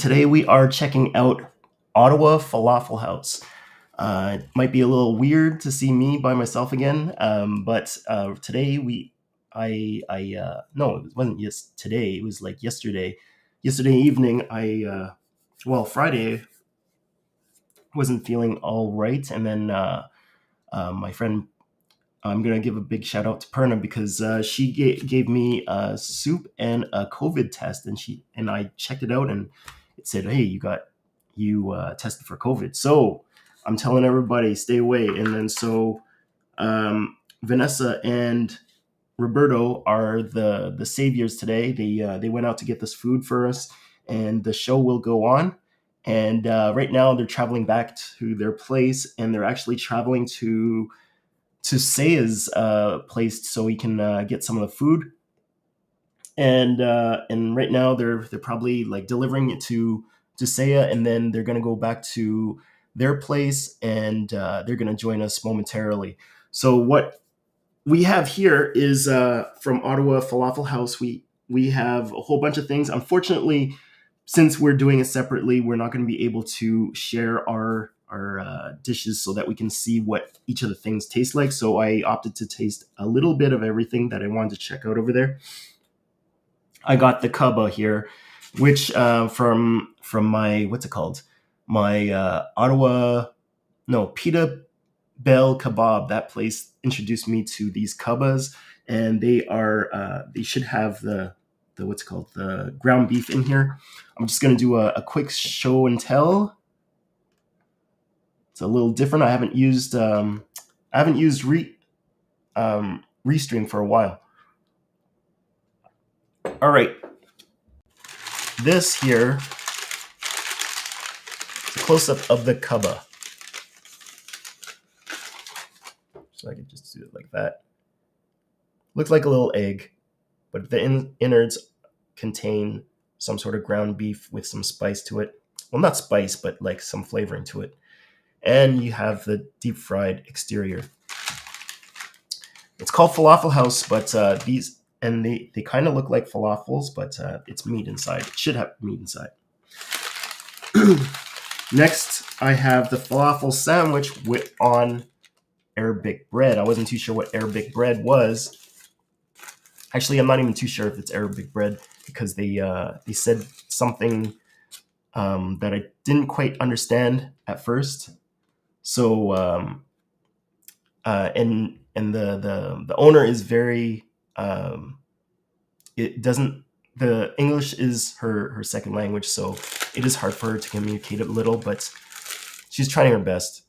today we are checking out Ottawa Falafel House. It might be a little weird to see me by myself again, but today no, it wasn't just today. It was like yesterday. Yesterday evening, Friday, wasn't feeling all right, and then my friend, I'm gonna give a big shout out to Perna because she gave me soup and a COVID test, and I checked it out, and it said, "Hey, you tested for COVID." So I'm telling everybody, stay away. And then Vanessa and Roberto are the saviors today. They went out to get this food for us, and the show will go on. And right now they're traveling back to their place, and they're actually traveling to Saya's place so we can get some of the food. And right now they're probably like delivering it to Saya, and then they're gonna go back to their place, and they're gonna join us momentarily. So what we have here is from Ottawa Falafel House. We have a whole bunch of things. Unfortunately, since we're doing it separately, we're not going to be able to share our dishes so that we can see what each of the things taste like. So I opted to taste a little bit of everything that I wanted to check out over there. I got the kaba here, which from my, what's it called? My Ottawa, no, Pita Bell Kebab. That place introduced me to these kabas, and they should have the what's it called, the ground beef in here. I'm just gonna do a quick show and tell. It's a little different. I haven't used Restream for a while. All right, this here is a close-up of the kaba. So I can just do it like that. Looks like a little egg, but the innards contain some sort of ground beef with some spice to it. Well, not spice, but like some flavoring to it. And you have the deep fried exterior. It's called Falafel House, but they kind of look like falafels, but it's meat inside. It should have meat inside. Next, I have the falafel sandwich on Arabic bread. I wasn't too sure what Arabic bread was. Actually, I'm not even too sure if it's Arabic bread because they said something that I didn't quite understand at first. So and the owner is very it doesn't the English is her second language, so it is hard for her to communicate a little, but she's trying her best.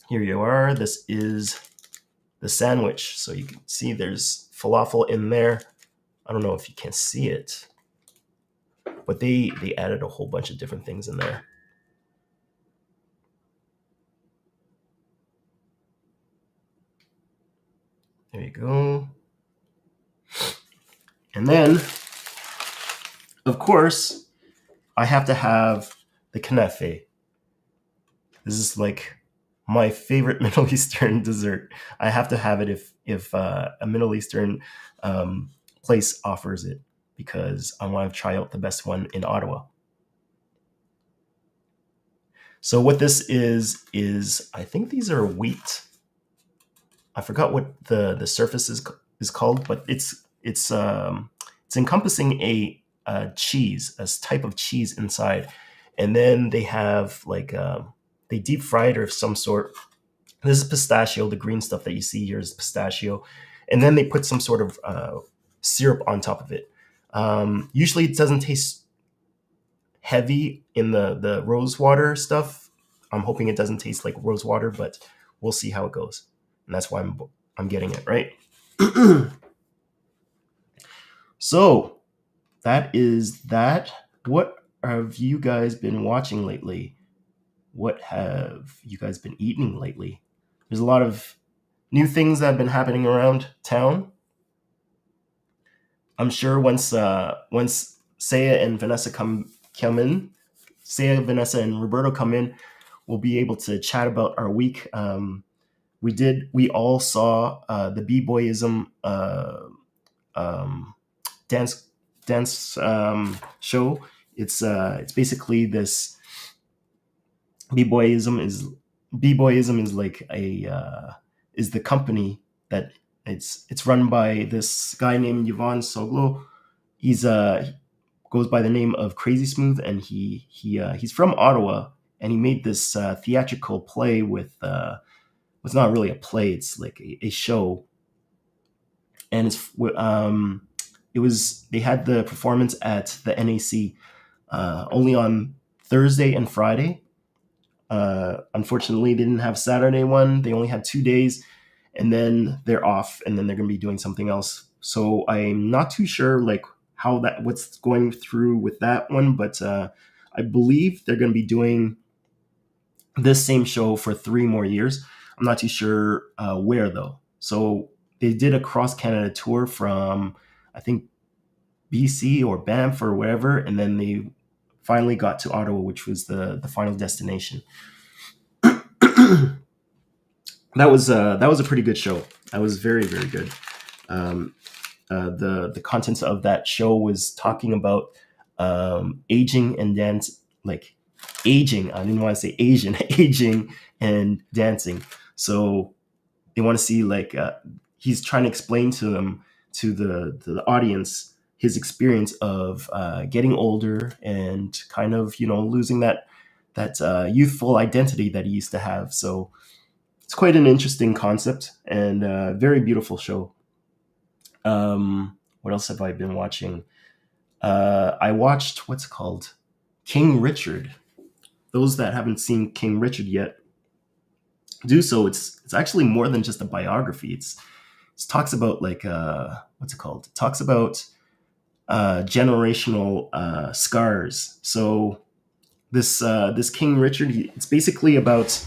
Here you are. This is the sandwich. So you can see there's falafel in there. I don't know if you can see it, but they added a whole bunch of different things in there. There you go. And then, of course, I have to have the knafe. This is like my favorite Middle Eastern dessert. I have to have it if a Middle Eastern place offers it, because I want to try out the best one in Ottawa. So what this is I think these are wheat. I forgot what the surface is called, but it's encompassing a cheese, a type of cheese inside, and then they have like they deep fried or some sort. This is pistachio. The green stuff that you see here is pistachio, and then they put some sort of syrup on top of it. Usually, it doesn't taste heavy in the rose water stuff. I'm hoping it doesn't taste like rose water, but we'll see how it goes. And that's why I'm getting it, right? So that is that. What have you guys been watching lately? What have you guys been eating lately? There's a lot of new things that have been happening around town. I'm sure once Saya and Vanessa come in, Saya, Vanessa, and Roberto come in, we'll be able to chat about our week. We all saw the B-Boyism dance show It's basically this b-boyism is b-boyism is like a is the company that it's run by this guy named Yvonne Soglo. He's goes by the name of Crazy Smooth, and he's from Ottawa, and he made this theatrical play with it's not really a play, it's like a show, and it was they had the performance at the NAC only on Thursday and Friday. Unfortunately, they didn't have Saturday one. They only had 2 days, and then they're off, and then they're going to be doing something else. So I'm not too sure like how that what's going through with that one, but I believe they're going to be doing this same show for 3 more years. I'm not too sure where though. So they did a cross Canada tour from I think BC or Banff or wherever, and then they finally got to Ottawa, which was the final destination. That was a pretty good show. That was very, very good. The contents of that show was talking about aging and dance, like aging. I didn't want to say Asian, aging and dancing. So they want to see like he's trying to explain to them to the audience his experience of getting older and kind of losing that youthful identity that he used to have. So it's quite an interesting concept and a very beautiful show. What else have I been watching? I watched what's it called, King Richard. Those that haven't seen King Richard yet, do so. It's actually more than just a biography. It talks about like what's it called? It talks about generational scars. So this King Richard, it's basically about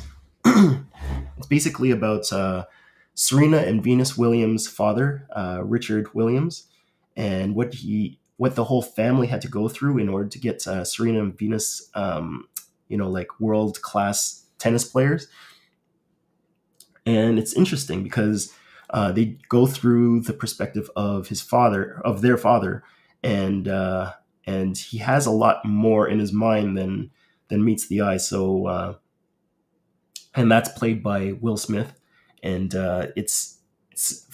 Serena and Venus Williams' father, Richard Williams, and what the whole family had to go through in order to get Serena and Venus, like world class tennis players. And it's interesting because they go through the perspective of their father, and he has a lot more in his mind than meets the eye. So, and that's played by Will Smith, and it's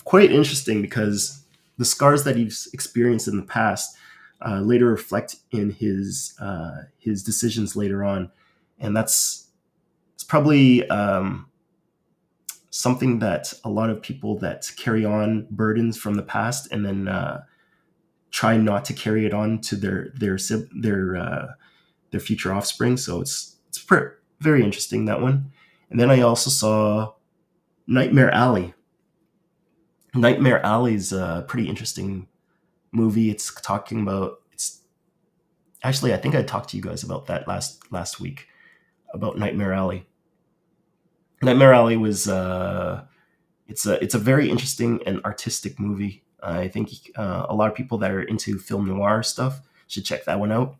quite interesting because the scars that he's experienced in the past later reflect in his decisions later on, and it's probably something that a lot of people that carry on burdens from the past and then try not to carry it on to their future offspring. So it's very interesting, that one. And then I also saw Nightmare Alley. Nightmare Alley is a pretty interesting movie. It's actually, I think I talked to you guys about that last week about Nightmare Alley. Nightmare Alley was it's a very interesting and artistic movie. I think a lot of people that are into film noir stuff should check that one out.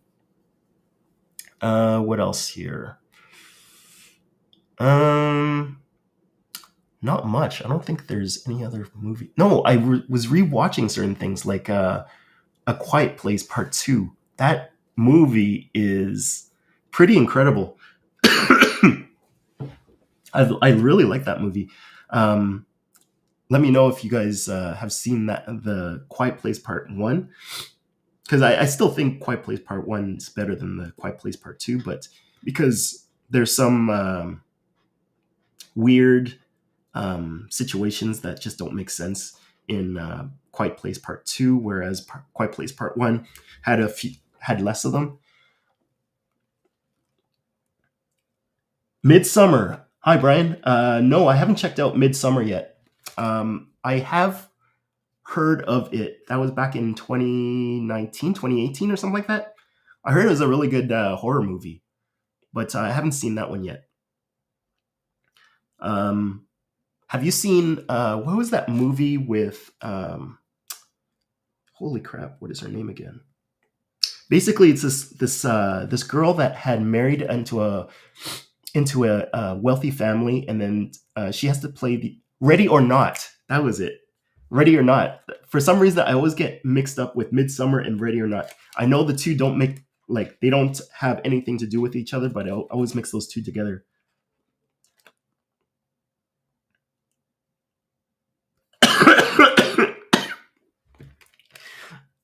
What else here? Not much. I don't think there's any other movie. No, I was rewatching certain things like A Quiet Place Part 2. That movie is pretty incredible. I really like that movie. Let me know if you guys have seen the Quiet Place Part 1. Because I still think Quiet Place Part 1 is better than the Quiet Place Part 2. But because there's some weird situations that just don't make sense in Quiet Place Part 2, whereas Quiet Place Part 1 had less of them. Midsummer. Hi, Brian. No, I haven't checked out Midsummer yet. I have heard of it. That was back in 2019, 2018 or something like that. I heard it was a really good horror movie, but I haven't seen that one yet. Have you seen, what was that movie with, holy crap, what is her name again? Basically, it's this girl that had married into a wealthy family, and then she has to play the Ready or Not. That was it. Ready or Not. For some reason, I always get mixed up with Midsummer and Ready or Not. I know the two don't make like they don't have anything to do with each other, but I'll always mix those two together.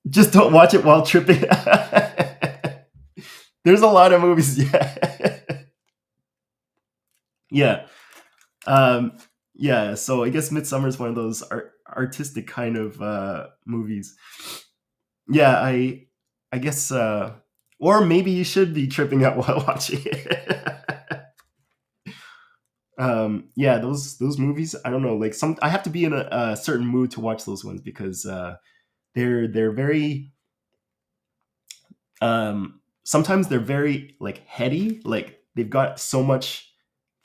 Just don't watch it while tripping. There's a lot of movies. Yeah. Yeah. Um, yeah. So I guess Midsummer is one of those artistic kind of movies. Yeah. I guess, or maybe you should be tripping out while watching it. Yeah, those movies. I don't know. Like I have to be in a certain mood to watch those ones because they're very sometimes they're very like heady, like they've got so much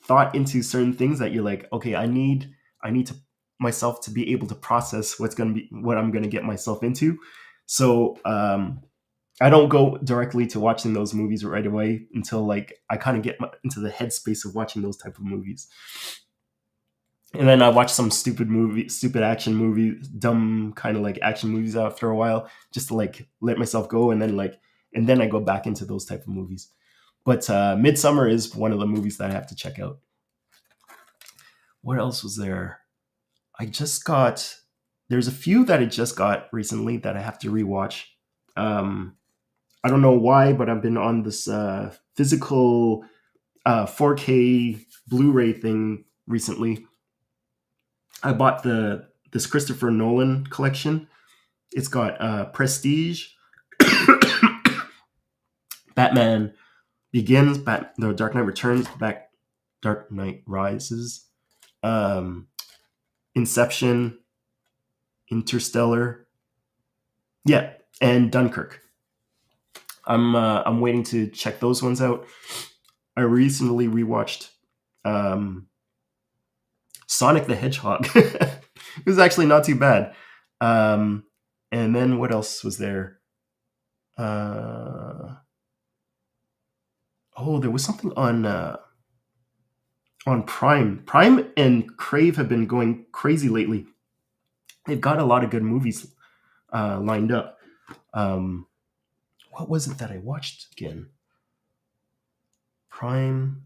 thought into certain things that you're like, okay, I need to myself to be able to process what I'm going to get myself into. So I don't go directly to watching those movies right away until like I kind of get into the headspace of watching those type of movies. And then I watch some stupid action movie, dumb kind of like action movies after a while, just to like let myself go, and then I go back into those type of movies. But Midsummer is one of the movies that I have to check out. What else was there? I just got there's a few that I just got recently that I have to rewatch. Um, I don't know why, but I've been on this physical 4K Blu-ray thing recently. I bought the this Christopher Nolan collection. It's got Prestige, Batman Begins, no, Dark Knight Returns, Dark Knight Rises, um, Inception, Interstellar, yeah, and Dunkirk. I'm waiting to check those ones out. I recently rewatched um, Sonic the Hedgehog. It was actually not too bad. Um, and then what else was there? Uh, oh, there was something on Prime. Prime and Crave have been going crazy lately. They've got a lot of good movies lined up. Um, what was it that I watched again? Prime.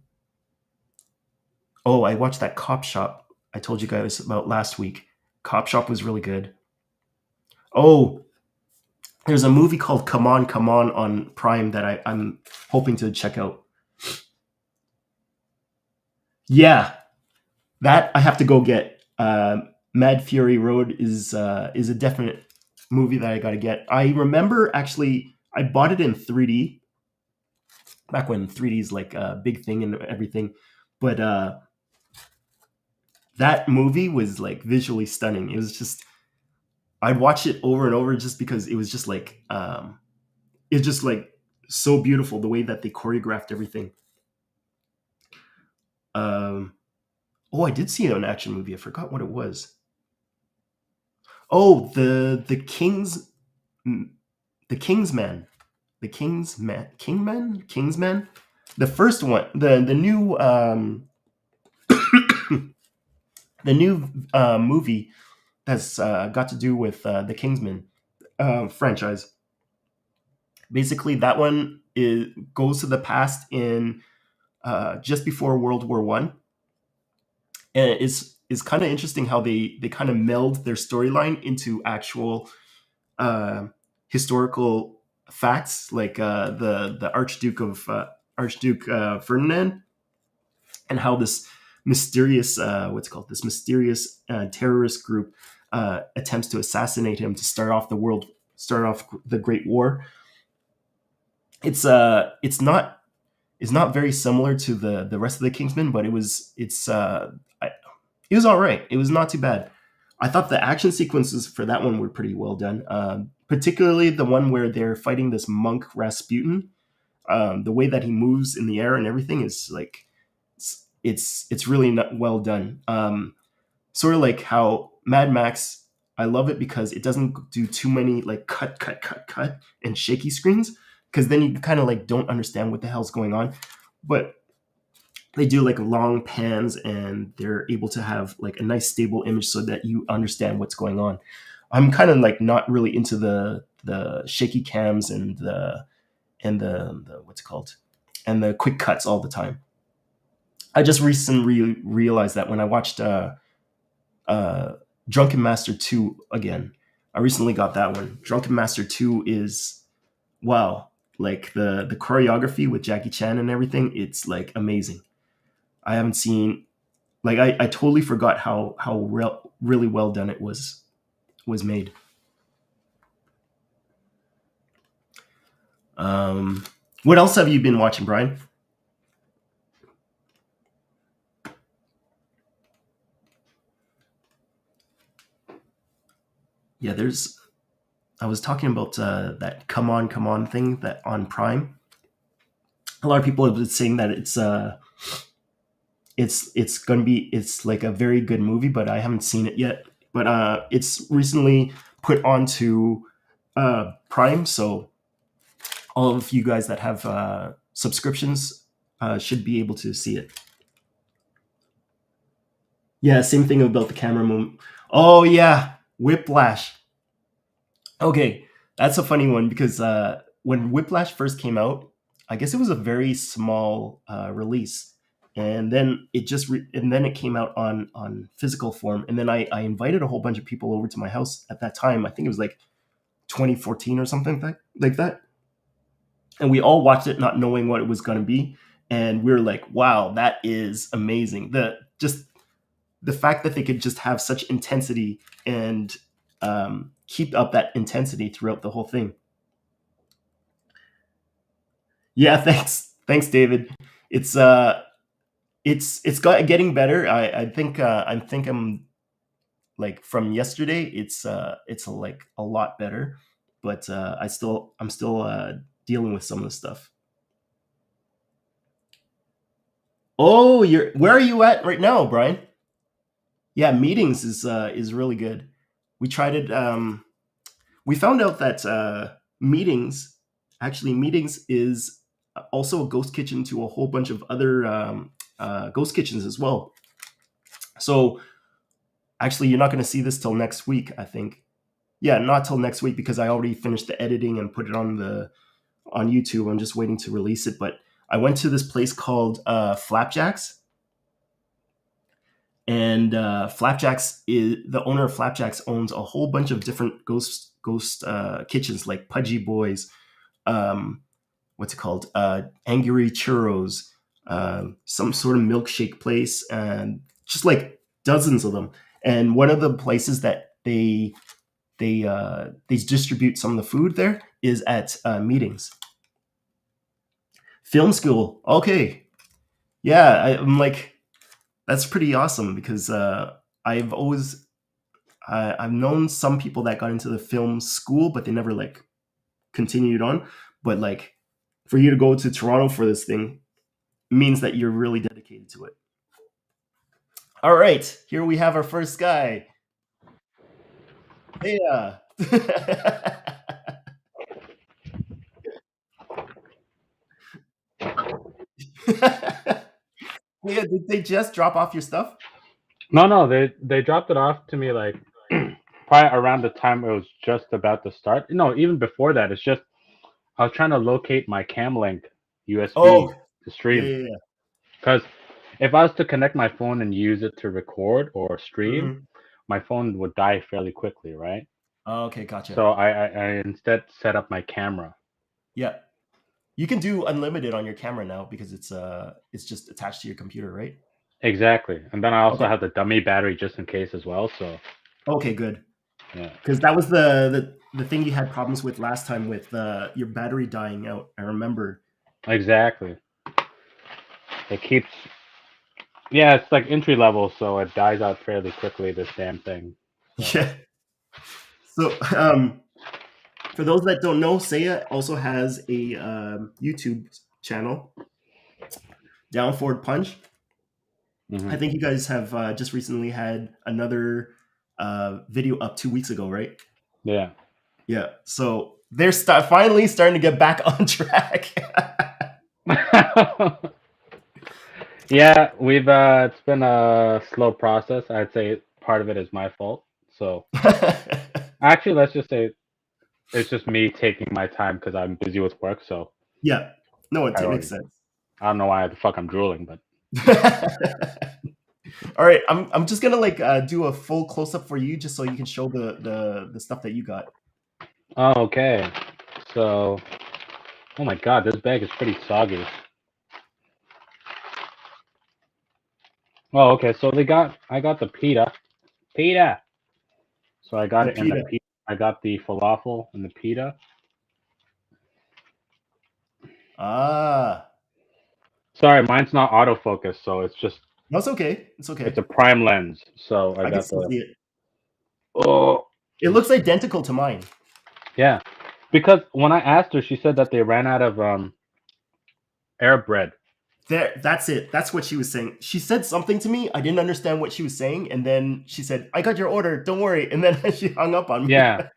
Oh, I watched that Cop Shop I told you guys about last week. Cop Shop was really good. Oh, there's a movie called Come On Prime that I'm hoping to check out. Yeah, that I have to go get. Mad Fury Road is a definite movie that I got to get. I remember actually I bought it in 3D back when 3D is like a big thing and everything, but that movie was like visually stunning. It was just I'd watch it over and over just because it was just like it's just like so beautiful the way that they choreographed everything. Um, oh, I did see an action movie. I forgot what it was. Oh, the Kingsman, Kingsman. The first one, the new the new movie that's got to do with the Kingsman franchise. Basically, that one goes to the past in just before World War I, and it's kind of interesting how they kind of meld their storyline into actual uh, historical facts, like the Archduke Ferdinand, and how this mysterious what's it called this mysterious terrorist group attempts to assassinate him to start off the Great War. It's not very similar to the rest of the Kingsmen, but it was all right. It was not too bad. I thought the action sequences for that one were pretty well done. Particularly the one where they're fighting this monk Rasputin. The way that he moves in the air and everything is like it's really not well done. Sort of like how Mad Max. I love it because it doesn't do too many like cut and shaky screens, because then you kind of like don't understand what the hell's going on. But they do like long pans and they're able to have like a nice stable image so that you understand what's going on. I'm kind of like not really into the shaky cams and and the what's it called, and the quick cuts all the time. I just recently realized that when I watched uh, Drunken Master 2 again. I recently got that one. Drunken Master 2 is wow. Like the choreography with Jackie Chan and everything, it's like amazing. I haven't seen like I totally forgot how really well done it was made. Um, what else have you been watching, Brian? Yeah, there's. I was talking about that Come On thing that on Prime. A lot of people have been saying that it's gonna be it's like a very good movie, but I haven't seen it yet. But it's recently put onto Prime, so all of you guys that have subscriptions should be able to see it. Yeah, same thing about the camera movement. Oh yeah, Whiplash. Okay, that's a funny one because when Whiplash first came out, I guess it was a very small release, and then and then it came out on physical form, and then I invited a whole bunch of people over to my house at that time. I think it was like 2014 or something like that, and we all watched it not knowing what it was going to be, and we were like, "Wow, that is amazing!" The fact that they could just have such intensity and keep up that intensity throughout the whole thing. Yeah, thanks, David. It's it's getting better. I think I'm like from yesterday. It's like a lot better, but I'm still dealing with some of the stuff. Oh, you're where are you at right now, Brian? Yeah, meetings is really good. We tried it. We found out that meetings is also a ghost kitchen to a whole bunch of other ghost kitchens as well. So actually, you're not going to see this till next week, I think. Yeah, not till next week because I already finished the editing and put it on YouTube. I'm just waiting to release it. But I went to this place called Flapjacks, and Flapjacks is the owner of Flapjacks owns a whole bunch of different ghost kitchens like Pudgy Boys, um, what's it called, Angry Churros, some sort of milkshake place, and just like dozens of them. And one of the places that they distribute some of the food there is at meetings. Film school, okay, yeah, I'm like that's pretty awesome because I've always I've known some people that got into the film school, but they never like continued on. But like for you to go to Toronto for this thing means that you're really dedicated to it. All right, here we have our first guy. Yeah. Yeah, did they just drop off your stuff? No, they dropped it off to me like probably around the time it was just about to start. No, even before that. It's just I was trying to locate my Cam Link USB Oh, to yeah, stream yeah, because if I was to connect my phone and use it to record or yeah. stream, my phone would die fairly quickly, right? Oh, okay, gotcha. So I instead set up my camera. Yeah, you can do unlimited on your camera now because it's just attached to your computer, right? Exactly, and then I also Okay. have the dummy battery just in case as well. So Okay, good. yeah, Because that was the thing you had problems with last time with your battery dying out. I remember. exactly. It keeps Yeah, it's like entry level, so it dies out fairly quickly. This damn thing. So Yeah. So for those that don't know, Saya also has a YouTube channel, Down Forward Punch. I hmm think you guys have just recently had another video up 2 weeks ago, right? yeah, Yeah. So they're finally starting to get back on track. yeah. We've it's been a slow process. I'd say part of it is my fault. So actually, let's just say it's just me taking my time because I'm busy with work. So Yeah. No, it makes priority. sense. I don't know why the fuck I'm drooling, but All right, I'm just gonna like do a full close up for you, just so you can show the stuff that you got. oh, okay. So, oh my god, this bag is pretty soggy. Oh, okay. So I got the pita. So I got The it in the pita. pita. I got the falafel and the pita. Ah, Sorry, mine's not autofocus, so no, it's okay. It's it's okay. a prime lens. So I I can got still the see it. oh It looks identical to mine. yeah, because when I asked her, she said that they ran out of Arab bread. That's it. That's what she was saying. She said something to me. I didn't understand what she was saying, and then she said, "I got your order. Don't worry." And then she hung up on me. Yeah,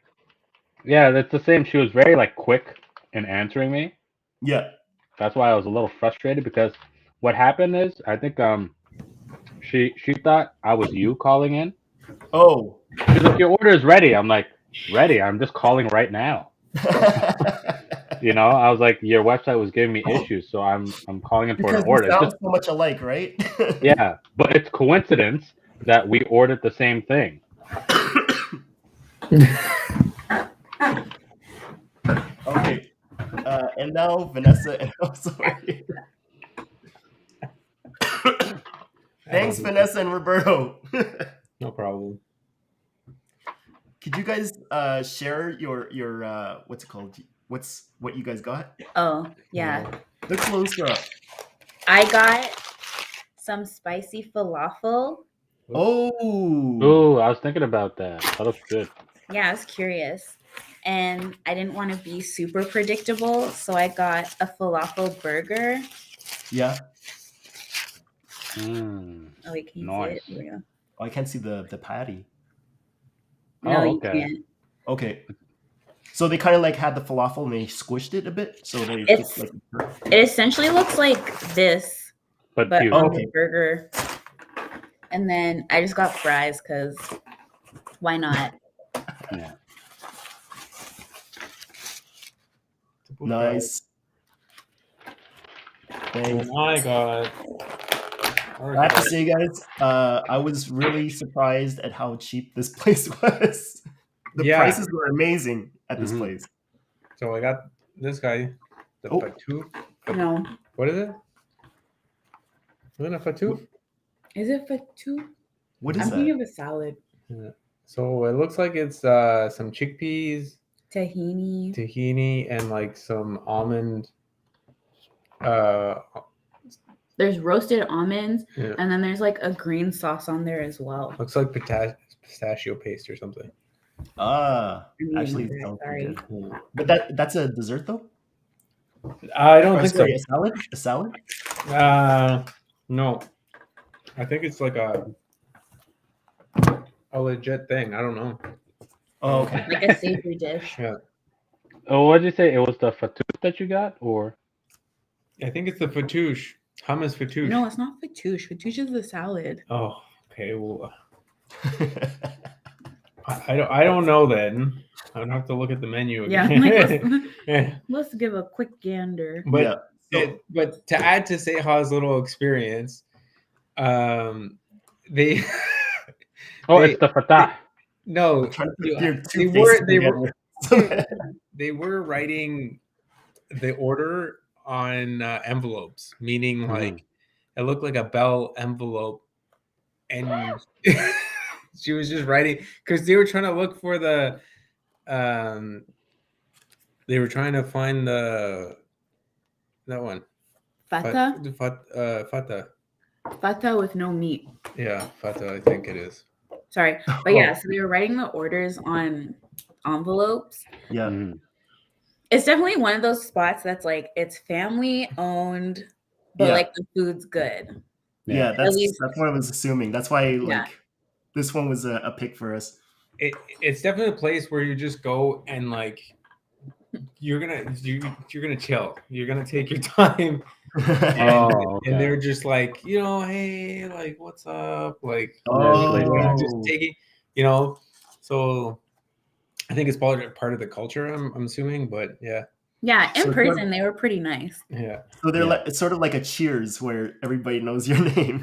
yeah, that's the same. She was very like quick in answering me. Yeah. That's why I was a little frustrated because what happened is I think she thought I was you calling in. Oh. She's like, your order is ready. I'm like, ready. I'm just calling right now. You know, I was like, your website was giving me issues, so I'm calling in for an Because we order. It's sound just so much alike, right? yeah, but it's coincidence that we ordered the same thing. Okay. And now Vanessa and also here. Thanks, Vanessa and Roberto. No problem. Could you guys share your what's it called? What you guys got? Oh, yeah. The closer up. I got some spicy falafel. Oh. Oh, I was thinking about that. That looks good. Yeah, I was curious. And I didn't want to be super predictable, so I got a falafel burger. Yeah. Oh, wait, can you Nice. see it? Here we go. Oh, I can't see the patty. No, Oh, you okay. can't. Okay. So they kind of like had the falafel and they squished it a bit, so they It's like. it essentially looks like this, But but huge. on Okay. the burger. And then I just got fries because why not? Yeah. Nice. Thanks. Oh my god. I have to say, guys, I was really surprised at how cheap this place was. The Yeah. prices were amazing at this Mhm. place. So I got this guy, the Oh. Fatu. No. What is it? Isn't it Fatu? Is it for two? What I'm is thinking that? of a salad. So it looks like it's some chickpeas, Tahini. tahini, and like some almond. There's roasted almonds, Yeah. and then there's like a green sauce on there as well. Looks like pistachio paste or something. Ah, I'm eating actually, that, it sounds sorry. pretty good. But that's a dessert though. I don't Or, think sorry, a salad. A salad. so. No. I think it's like a legit thing. I don't know. Oh, okay. Like a savory dish. Yeah. Oh, what did you say? It was the fatouche that you got, or I think it's the fatouche. Hummus fatouche. No, it's not fatouche. Fatouche is the salad. Oh, okay. Well, I don't know then. I would have to look at the menu Yeah, again. like, let's give a quick gander. But Yeah. but to add to Seha's little experience, they oh, They- it's the fatah. no, I'm trying to you- put your they two were faces they were together. they were writing the order on envelopes, meaning like it looked like a Bell envelope, and she was just writing because they were trying to look for the they were trying to find that one Fata? fata. Fata with no meat. Yeah, fata, I think it is. Sorry. But yeah, so they were writing the orders on envelopes. Yeah. Mhm. It's definitely one of those spots that's like it's family owned, but Yeah. like the food's good. Yeah, At least- that's what I was assuming. That's why Yeah. like this one was a pick for us. It's definitely a place where you just go and like you're gonna chill. You're gonna take your time, and, Oh, okay. and they're just like, hey, like, what's up? Like, Oh. just taking, So I think it's part of the culture. I'm assuming, but yeah. Yeah, in So person they were pretty nice. Yeah. So they're Yeah. like, it's sort of like a Cheers where everybody knows your name.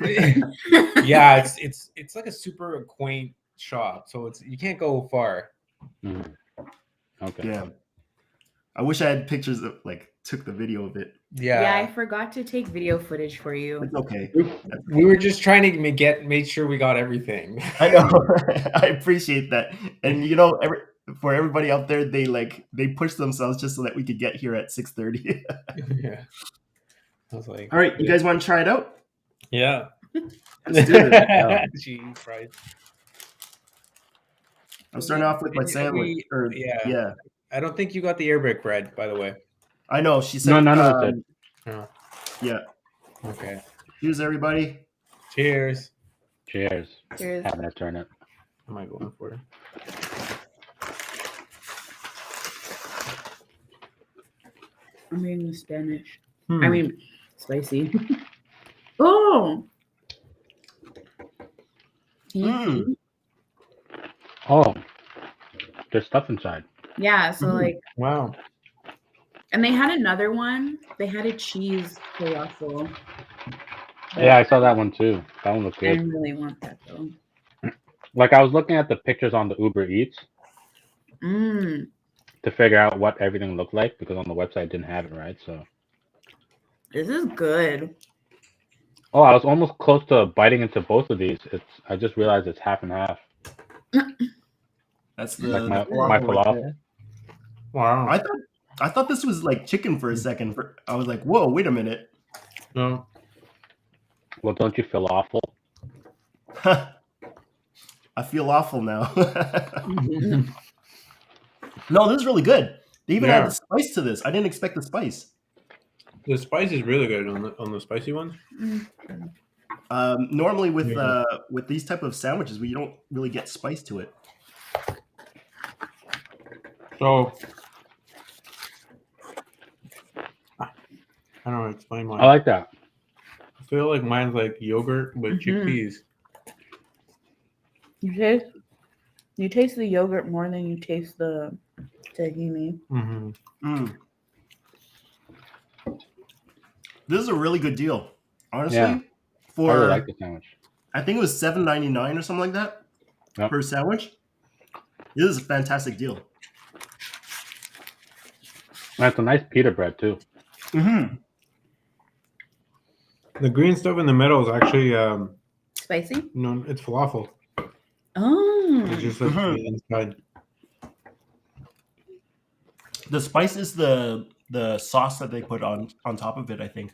Yeah, it's like a super quaint shop, so you can't go far. Mhm. Okay. Yeah. I wish I had pictures of took the video of it. Yeah, I Yeah. forgot to take video footage for you. It's okay. We were just trying to make sure we got everything. I know. I appreciate that. And for everybody out there, they push themselves just so that we could get here at 6:30. Yeah. I was like, All right, you guys want to try it out? yeah. Let's do it. Jeez, right. I'm starting off with my sandwich. Yeah. I don't think you got the air brake bread, by the way. I know. She said. No, none of us did. Oh, Yeah. okay. Cheers, everybody. Cheers. Cheers. Cheers. Having a turnip. Am I going for it? I'm reading Spanish. Hmm. I mean, spicy. Oh. Mm. Oh, there's stuff inside. Yeah, so like, Wow. and they had another one. They had a cheese falafel. Yeah, I saw that one too. That one looked I good. didn't really want that though. Like I was looking at the pictures on the Uber Eats Mmm. to figure out what everything looked like because on the website it didn't have it, right? So, This is good. oh, I was almost close to biting into both of these. I just realized it's half and half. That's the Like my falafel right falafel. there. Wow. I thought this was like chicken for a second. I was like, whoa, wait a minute. No. Well, don't you feel awful? I feel awful now. No, this is really good. They even Yeah. added spice to this. I didn't expect the spice. The spice is really good on the spicy ones. Normally with Yeah. with these type of sandwiches, we don't really get spice to it. So I don't know how to explain mine. I like that. I feel like mine's like yogurt with chickpeas. You taste the yogurt more than you taste the tahini. Mm-hmm. Mm. This is a really good deal, honestly. Yeah. I really like the sandwich. I think it was $7.99 or something like that Yep. per sandwich. This is a fantastic deal. And it's a nice pita bread too. Mm-hmm. The green stuff in the middle is actually Spicy? no, it's falafel. Oh. It's just like Mhm. the inside. The spice is the sauce that they put on top of it, I think.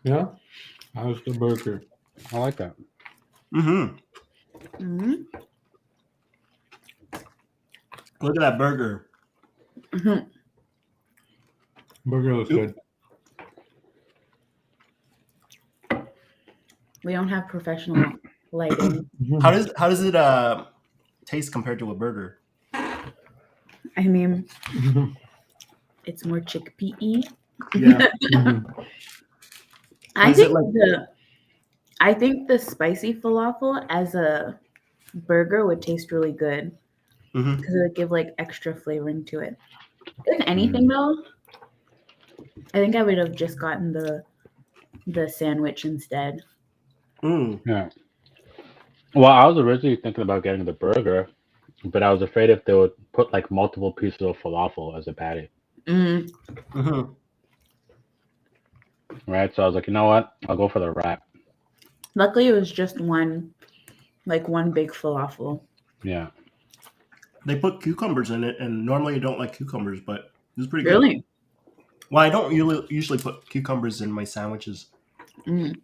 Yeah. How's the burger? I like that. Mm-hmm. Mm-hmm. Look at that burger. Mm-hmm. Burger looks Oop. good. We don't have professional lighting. How does it taste compared to a burger? I mean, it's more chickpea-y. Yeah. Mhm. I Is it think the spicy falafel as a burger would taste really good Mm-hmm. because it would give like extra flavoring to it. If anything though, I think I would have just gotten the sandwich instead. Mm. Yeah. Well, I was originally thinking about getting the burger, but I was afraid if they would put like multiple pieces of falafel as a patty, Mm. Mm-hmm. right? So I was like, you know what? I'll go for the wrap. Luckily, it was just one big falafel. Yeah. They put cucumbers in it, and normally I don't like cucumbers, but this is pretty good. Really? Well, I don't usually put cucumbers in my sandwiches. Mm.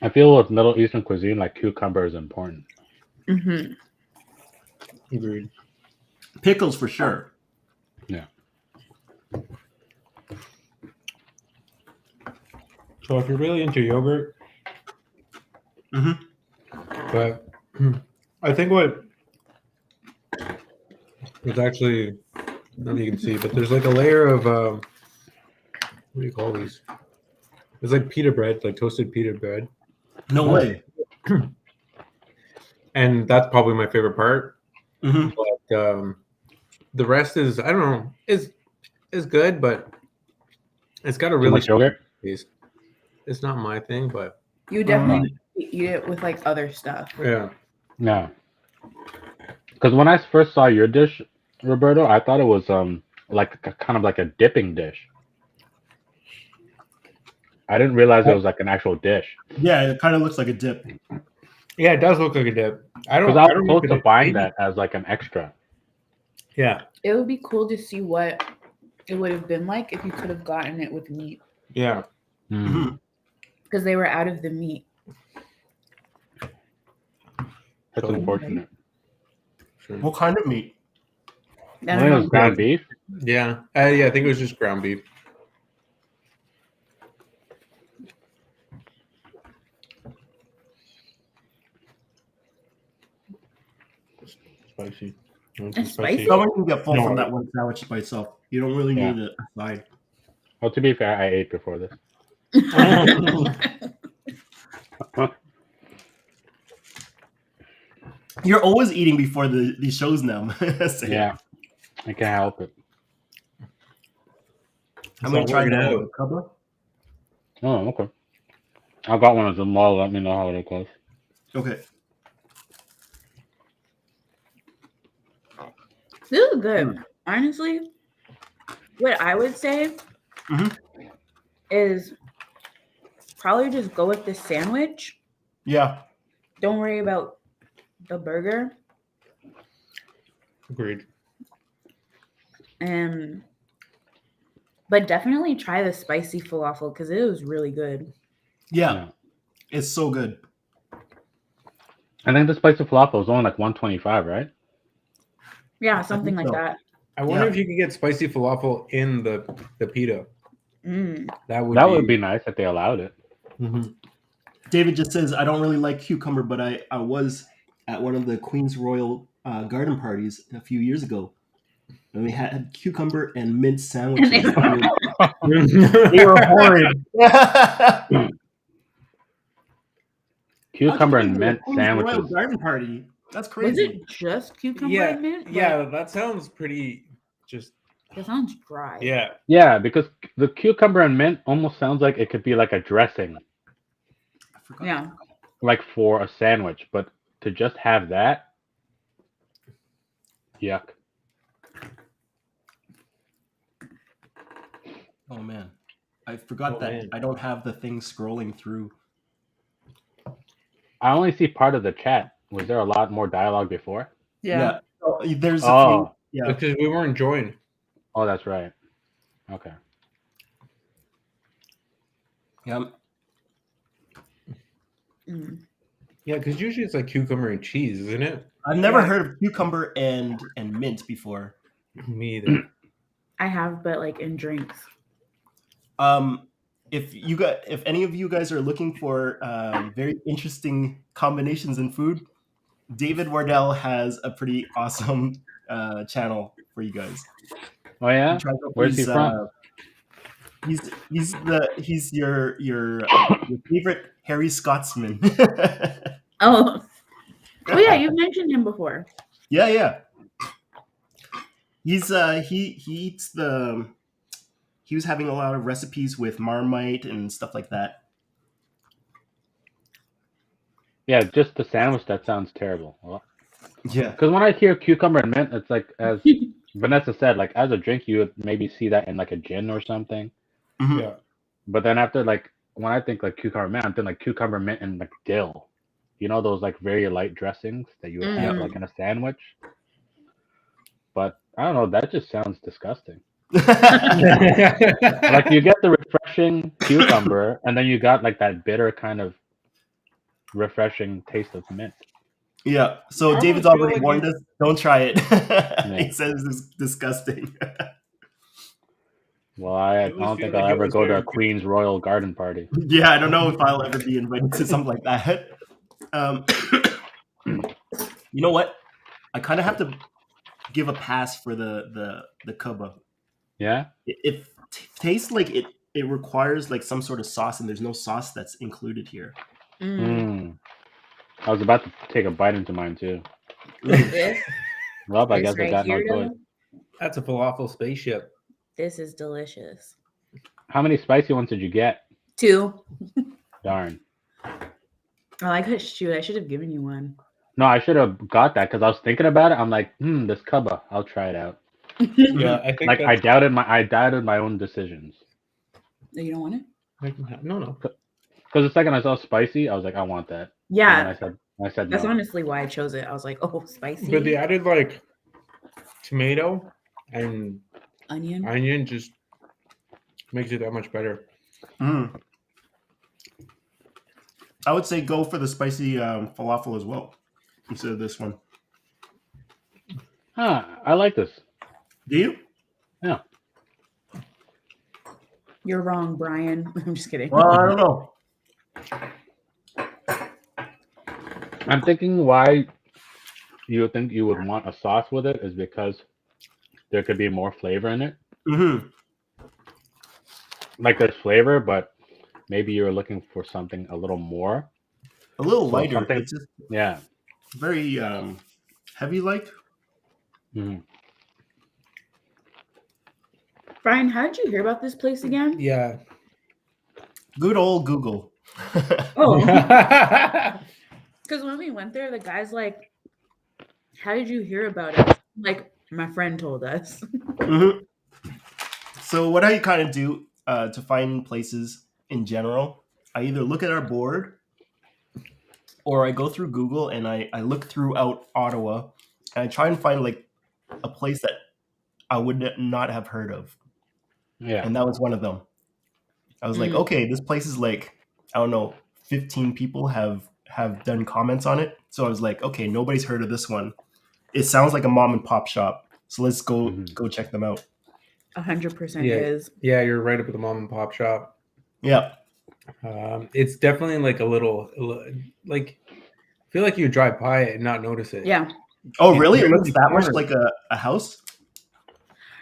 I feel with Middle Eastern cuisine, like cucumber is important. Mm-hmm. Agreed. Pickles for sure. Yeah. So if you're really into yogurt, Mm-hmm. but I think what is actually, I don't know if you can see, but there's like a layer of what do you call these? It's like pita bread, like toasted pita bread. No way. and that's probably my favorite part. Hmm. But the rest is, I don't know, is good, but it's got a Too really much yogurt. taste. It's not my thing, but You definitely eat it with like other stuff. yeah. Yeah. Because when I first saw your dish, Roberto, I thought it was like kind of like a dipping dish. I didn't realize it was like an actual dish. Yeah, it kind of looks like a dip. Yeah, it does look like a dip. I Because don't. I I was don't know if close to it buying maybe- that as like an extra. Yeah, It would be cool to see what it would have been like if you could have gotten it with meat, yeah. Mm. Mhm. because they were out of the meat. That's Cool. unfortunate. Sure. What kind of meat? I I don't think it know. was ground beef. Yeah, yeah. I think it was just ground beef. Spicy. It's spicy? Someone can get full No. from that one sandwich by itself. You don't really Yeah. need a side. Well, to be fair, I ate before this. You're always eating before these shows now. So, Yeah, I can't help it. I'm gonna So try we're gonna the have- Cubba. Oh, okay. I got one at the mall. Let me know how it goes. Okay. This is good. Honestly, what I would say Mhm. is probably just go with the sandwich. Yeah. Don't worry about the burger. Agreed. But definitely try the spicy falafel because it was really good. Yeah. Yeah. It's so good. I think the spicy falafel is only like 125, right? Yeah, something like so. that. I wonder Yeah. if you could get spicy falafel in the pita. Mm. That would That would be nice if they allowed it. Mhm. David just says, I don't really like cucumber, but I was at one of the Queen's Royal garden parties a few years ago. And we had cucumber and mint sandwiches. And They were horrid. Cucumber How'd you and go to a mint Queen's Royal sandwiches. garden party. That's Was crazy. it just cucumber Yeah, and mint? yeah. That sounds pretty. Just It sounds dry. yeah. Yeah, because the cucumber and mint almost sounds like it could be like a dressing, I forgot. Yeah. like for a sandwich. But to just have that, yuck. Oh man. I forgot Oh, that man. I don't have the thing scrolling through. I only see part of the chat. Was there a lot more dialogue before? Yeah. Oh, there's a few. Oh, Yeah. Because we weren't joined. oh, that's right. Okay. Yeah. Mm. Yeah, because usually it's like cucumber and cheese, isn't it? I've never Yeah. heard of cucumber and mint before. Me either. I have, but like in drinks. If any of you guys are looking for very interesting combinations in food, David Wardell has a pretty awesome channel for you guys. Oh yeah. He tries out Where's he these, from? He's your favorite Harry Scotsman. Oh. Oh yeah, you've mentioned him before. Yeah. He's he eats the. He was having a lot of recipes with Marmite and stuff like that. Yeah, just the sandwich. That sounds terrible. Well, Yeah. because when I hear cucumber and mint, it's like, as Vanessa said, like as a drink, you would maybe see that in like a gin or something. Mhm. Yeah. But then after, like, when I think like cucumber mint, I'm thinking like cucumber mint and like dill. You know, those like very light dressings that you would have Mm. like in a sandwich. But I don't know. That just sounds disgusting. Like you get the refreshing cucumber, and then you got like that bitter kind of refreshing taste of mint. Yeah. So I David's almost feel already like warned us. Don't try it. Yeah. He says it's disgusting. Well, I always don't feel think like I'll it ever was go to very a Queen's Royal garden party. Yeah, I don't know if I'll ever be invited to something like that. You know what? I kind of have to give a pass for the Kuba. Yeah. It tastes like it requires like some sort of sauce, and there's no sauce that's included here. Mm. I was about to take a bite into mine too. This, Well, I this guess I right got no here, choice. though, That's a falafel spaceship. this is delicious. How many spicy ones did you get? 2. Darn. Oh, I could shoot. I should have given you one. No, I should have got that because I was thinking about it. I'm like, this Cubba, I'll try it out. Yeah, I think Like that's, I doubted my own decisions. You don't want it? no. Because the second I saw spicy, I was like, I want that. And Yeah, then I said that's no. honestly why I chose it. I was like, oh, spicy. But they added like tomato and Onion. onion just makes it that much better. Mm. I would say go for the spicy falafel as well instead of this one. Huh, I like this. Do you? Yeah. You're wrong, Brian. I'm just kidding. Well, I don't know. I'm thinking why you would think you would want a sauce with it is because there could be more flavor in it. Mm-hmm. Like there's flavor, but maybe you're looking for something a little more. A little So lighter. something- It's just Yeah. very heavy like. Mhm. Brian, how did you hear about this place again? Yeah. Good old Google. Oh, Yeah. because when we went there, the guy's like, how did you hear about it? Like, my friend told us. Mm-hmm. So what I kind of do to find places in general, I either look at our board or I go through Google and I look throughout Ottawa and I try and find like a place that I would not have heard of. Yeah. And that was one of them. I was like, okay, this place is like, I don't know, 15 people have done comments on it. So I was like, okay, nobody's heard of this one. It sounds like a mom and pop shop. So let's go check them out. 100% Yeah. is. Yeah, you're right up at the mom and pop shop. Yeah. It's definitely like a little like I feel like you drive by it and not notice it. Yeah. Oh, really? You're It looks in the that much corner. like a house?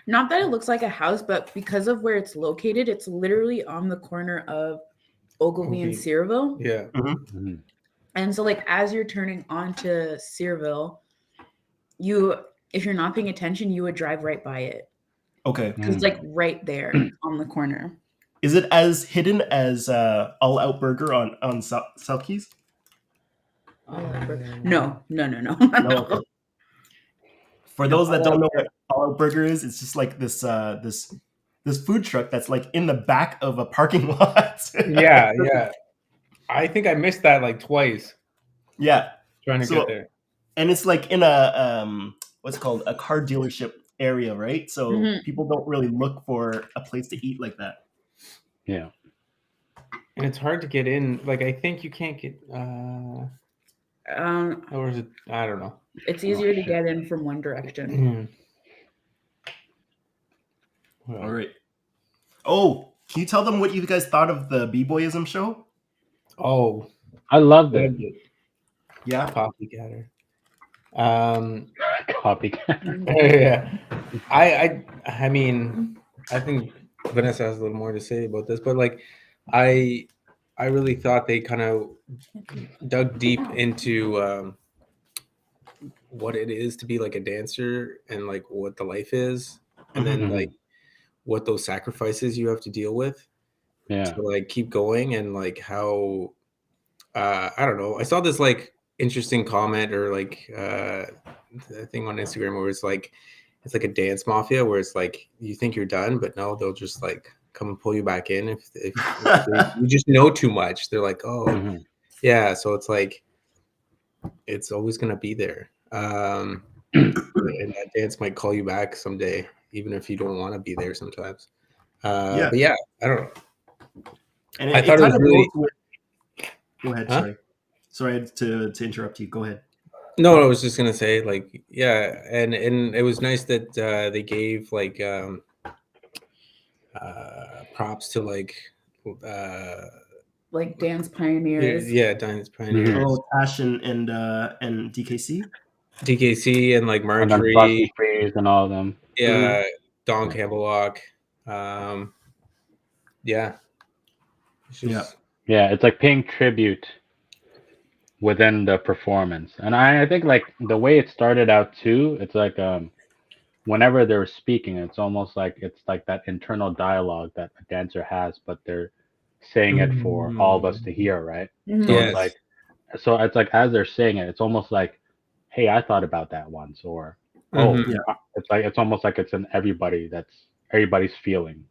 Not that it looks like a house, but because of where it's located, it's literally on the corner of Ogilvy and Ogilvy. Cyrville. Yeah. Mhm. And so, like, as you're turning onto Cyrville, if you're not paying attention, you would drive right by it. Okay. Because it's like right there on the corner. Is it as hidden as All Out Burger on South Keys? No. No. Okay. For those that don't know what All Out Burger is, it's just like this food truck that's like in the back of a parking lot. Yeah, yeah. I think I missed that like twice Yeah. trying to So- get there. And it's like in a what's it called, a car dealership area, right? So Mhm. people don't really look for a place to eat like that. Yeah. And it's hard to get in. Like I think you can't get or is it I don't know. It's easier to shit. get in from one direction. Well, All right. Oh, can you tell them what you guys thought of the B-Boyism show? Oh, I loved it. Yeah. copycatter. Copycat. Yeah. I mean, I think Vanessa has a little more to say about this, but like I really thought they kind of dug deep into what it is to be like a dancer and like what the life is, and then Mhm. like what those sacrifices you have to deal with Yeah. to like keep going, and like how I don't know. I saw this like interesting comment or like thing on Instagram where it's like a dance mafia where it's like you think you're done, but no, they'll just like come and pull you back in if you just know too much. They're like, oh Mhm. yeah, so it's like it's always gonna be there. And that dance might call you back someday, even if you don't want to be there sometimes. Yeah. But yeah, I don't know. And I thought it was really- goes with... Go ahead, Huh? Sorry to interrupt you. Go ahead. No, I was just gonna say, like, yeah, and it was nice that they gave like props to like Like dance pioneers. yeah, Dance Pioneers, Oh, Tash and DKC. DKC, and like And then Marjorie, Bucky Freeze and all of them. yeah, Don Campbellock, yeah, it's just, Yeah. Yeah, it's like paying tribute within the performance. And I think like the way it started out too, it's like whenever they're speaking, it's almost like it's like that internal dialogue that a dancer has, but they're saying it for all of us to hear, right? Mhm. So Yes. it's like as they're saying it, it's almost like, hey, I thought about that once, or Mhm. Yeah. it's almost like it's in everybody's feeling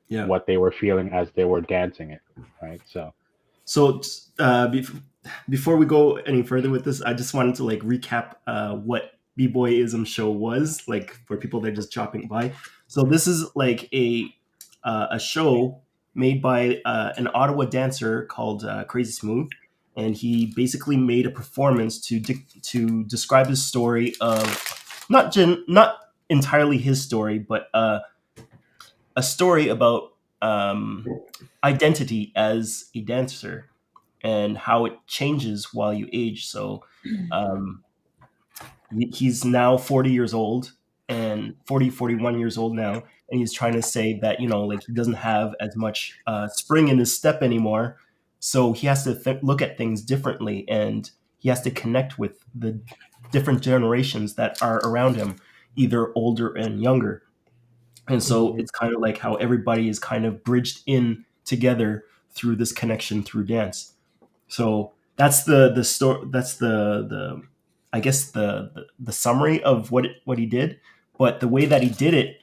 Yeah. what they were feeling as they were dancing it, right? So So before we go any further with this, I just wanted to like recap what B-Boyism show was, like for people that are just dropping by. So this is like a show made by an Ottawa dancer called Crazy Smooth, and he basically made a performance to describe his story of not entirely his story, but a story about identity as a dancer and how it changes while you age. So um, he's now 40 years old and 41 years old now. And he's trying to say that, like he doesn't have as much spring in his step anymore. So he has to look at things differently, and he has to connect with the different generations that are around him, either older and younger. And so it's kind of like how everybody is kind of bridged in together through this connection through dance. So that's the story. That's the I guess the summary of what he did. But the way that he did it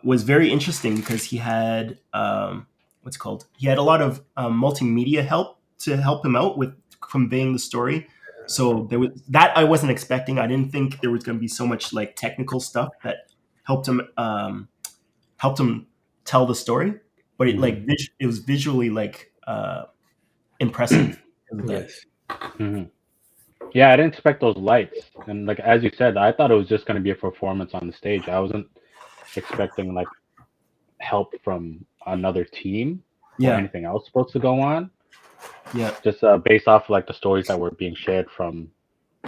was very interesting because he had what's it called. He had a lot of multimedia help to help him out with conveying the story. So there was that I wasn't expecting. I didn't think there was going to be so much like technical stuff that helped him helped him tell the story. But it like it was visually like impressive because of that. Yes. mhm. Yeah, I didn't expect those lights, and like as you said, I thought it was just going to be a performance on the stage. I wasn't expecting like help from another team or Yeah, anything else supposed to go on. yeah, Just based off like the stories that were being shared from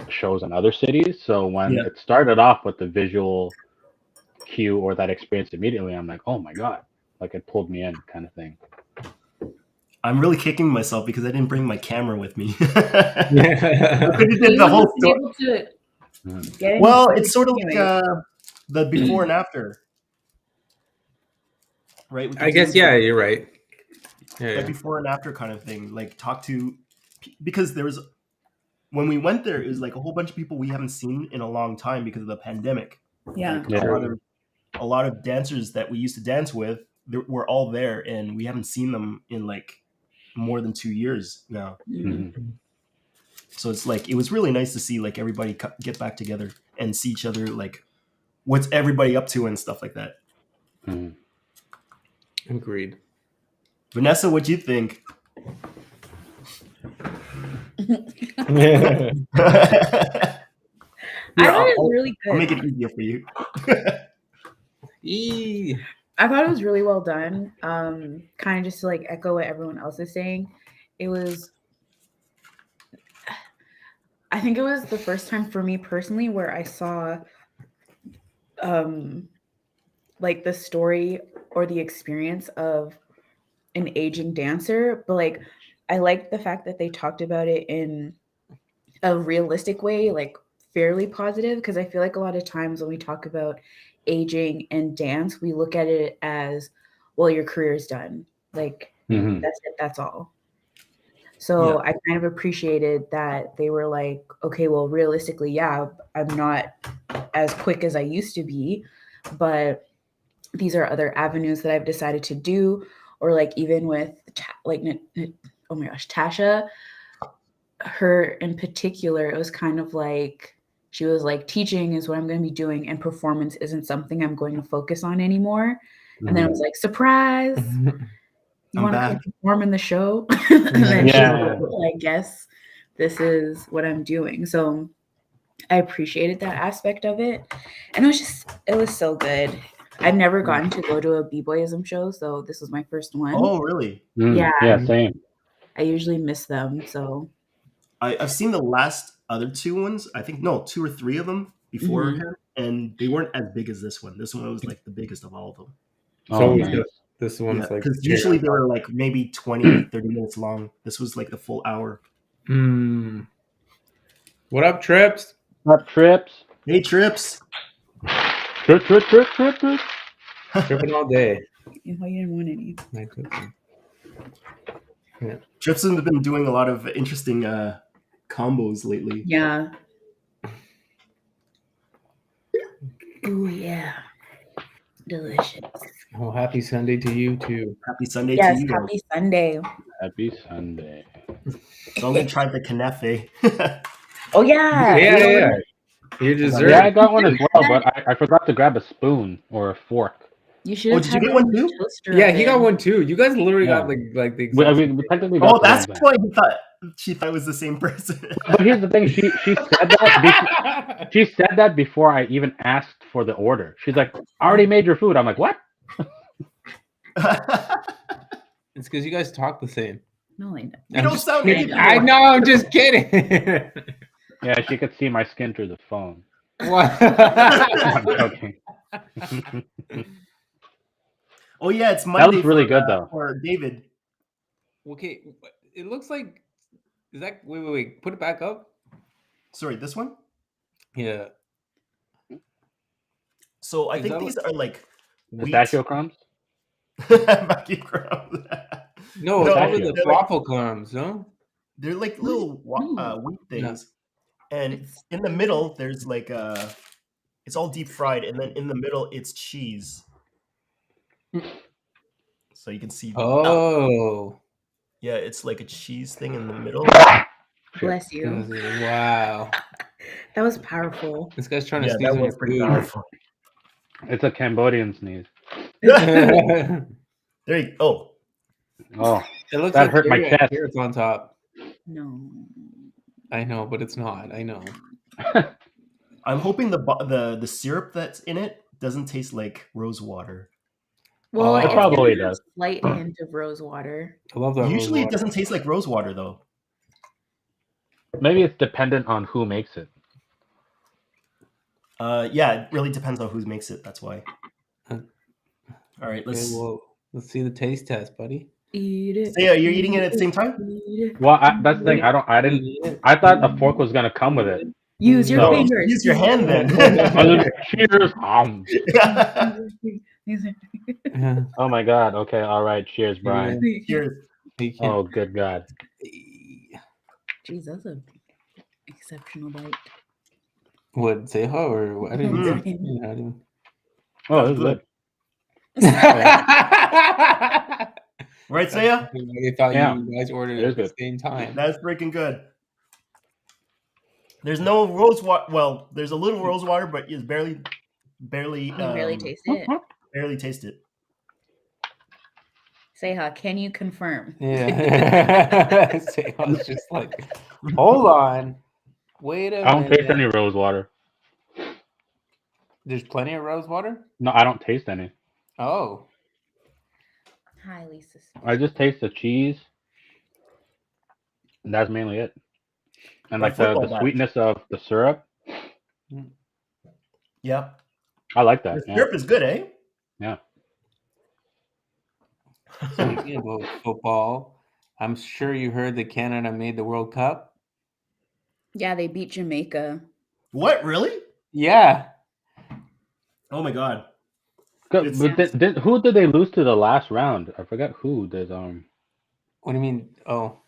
shows in other cities. So when yeah. it started off with the visual cue or that experience immediately, I'm like, oh my god, like it pulled me in, kind of thing. I'm really kicking myself because I didn't bring my camera with me. I Yeah. could have did You the wouldn't whole have been story. able to Mhm. get any Well, footage it's sort of like anyway. the before and after, right? We I could do guess, yeah, you're right. Yeah, that yeah. before and after kind of thing. Like talk to because there was when we went there, it was like a whole bunch of people we haven't seen in a long time because of the pandemic. Yeah. Like Yeah. a lot of dancers that we used to dance with were all there, and we haven't seen them in like more than 2 years now. Mhm. Mhm. So it's like it was really nice to see like everybody get back together and see each other, like what's everybody up to and stuff like that. Mhm. Agreed. Vanessa, what do you think? Yeah. I Here, thought it was really I'll good. make it easier for you. Eee. I thought it was really well done. Kind of just to like echo what everyone else is saying. It was, I think it was the first time for me personally where I saw like the story or the experience of an aging dancer. But like I liked the fact that they talked about it in a realistic way, like fairly positive, because I feel like a lot of times when we talk about aging and dance, we look at it as, well, your career's done. Like Mhm. that's it, that's all. Yeah, So I kind of appreciated that they were like, okay, well, realistically, yeah, I'm not as quick as I used to be, but these are other avenues that I've decided to do. Or like even with like, oh my gosh, Tasha, her in particular, it was kind of like she was like, teaching is what I'm going to be doing, and performance isn't something I'm going to focus on anymore. And then it was like, surprise, you I'm want to come back. perform in the show? And then she's Yeah. like, well, I guess this is what I'm doing. So I appreciated that aspect of it. And it was so good. I've never gotten to go to a B-Boyism show, so this was my first one. Oh, really? Yeah, Yeah, same. I usually miss them. So I've seen the last other two ones. I think no, two or three of them beforehand, and they weren't as big as this one. This one was like the biggest of all of them. So Oh, we got nice. this Yeah, one's like because cherry usually on they top. were like maybe 20, 30 minutes long. This was like the full hour. What up, Trips? Up trips. Hey, Trips. Trip. Tripping all day. You didn't want any. I took them. Yeah. Trips has been doing a lot of interesting combos lately. Yeah. Oh yeah. Delicious. Oh, happy Sunday to you too. Happy Sunday Yes, to you. happy Sunday. Happy Sunday. So I'm gonna try the kanafe. Oh yeah. Yeah. Your dessert. Yeah, I got one as well, but I forgot to grab a spoon or a fork. You should Oh, have did you had get it one in the too? toaster Yeah, he got oven. one too. You guys literally Yeah. got like the We exact. technically got Oh, the that's same thing. why she thought it was the same person. But here's the thing: she said that she said that before I even asked for the order. She's like, "I already made your food." I'm like, "What?" It's because you guys talk the same. No, I know. You don't sound kidding. anything I more. know. I'm just kidding. Yeah, she could see my skin through the phone. What? I'm joking. Oh yeah, it's That Monday. looks really good though. For David. Okay, it looks like. Is that wait? Put it back up. Sorry, this one. Yeah. So I Is think that these are like Pistachio crumbs. vacuum crumbs. No, No, those are they're the like- waffle crumbs, no? They're like little wheat things, and in the middle there's like it's all deep fried, and then in the middle it's cheese. So you can see. Oh. Yeah, it's like a cheese thing in the middle. Bless you. Wow. That was powerful. This guy's trying to Yeah, sneeze that on was your pretty food. powerful. It's a Cambodian sneeze. There you go. Oh, It looks That like hurt my chest. carrots on top. No. I know, but it's not. I know. I'm hoping the syrup that's in it doesn't taste like rose water. Well, Oh. it's It gonna probably have a does. slight hint of rose water. I love that. Usually rose it doesn't taste like rose water though. maybe it's dependent on who makes it. Yeah, it really depends on who makes it. That's why. All right, water. let's. Okay, well, let's see the taste test, buddy. Eat it. Say, you're eating it at the same time? Eat it. Well, that's the thing. I thought a fork was gonna come with it. Use your No. fingers. Use your hand then. I was like, cheers. Yeah. Oh my god. Okay. All right. Cheers, Brian. Cheers. You can't- Oh, good God. Jeez, that's a exceptional bite. What, say how or what? I didn't. Mm. Yeah, I didn't. Oh, this is good. Right, Saya? They thought Yeah. you guys ordered It it is at the good. same time. That's freaking good. There's no rose water. Well, there's a little rose water, but you barely. You really taste it. Barely taste it. Seha, can you confirm? Yeah. Say, I was just like, hold on. Wait a minute. I don't taste any rose water. There's plenty of rose water? No, I don't taste any. Oh. Highly suspicious. I just taste the cheese. And that's mainly it. And like Football the match. sweetness of the syrup. Yeah. I like that. The Yeah. syrup is good, eh? Yeah. Speaking about football, I'm sure you heard that Canada made the World Cup. Yeah, they beat Jamaica. What? Really? Yeah. Oh my god. Good, It's- but who did they lose to the last round? I forgot who did. What do you mean? Oh,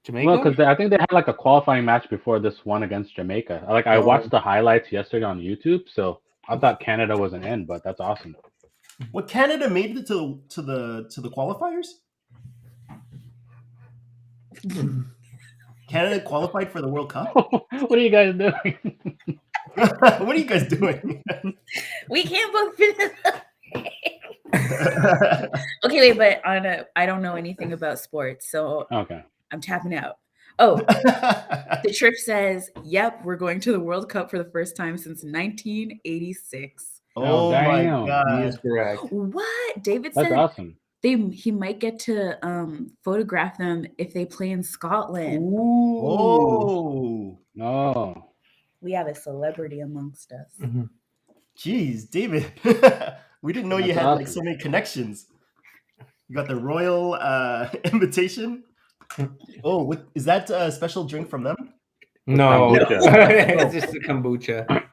Jamaica? Well, because I think they had like a qualifying match before this one against Jamaica. I Oh. watched the highlights yesterday on YouTube, so I thought Canada wasn't in, but that's awesome. What, Canada made it to the qualifiers? Canada qualified for the World Cup? What are you guys doing? What are you guys doing? We can't both finish. Okay, wait, but I don't know anything about sports, so Okay. I'm tapping out. Oh, the trip says, "Yep, we're going to the World Cup for the first time since 1986." Oh my damn. He god. is correct. What? David That's said awesome. he might get to photograph them if they play in Scotland. Ooh. Oh. No. We have a celebrity amongst us. Mhm. Jeez, David. We didn't know you That's had like awesome. so many connections. You got the royal invitation. Oh, is that a special drink from them? No, kombucha. it's just the kombucha. Okay.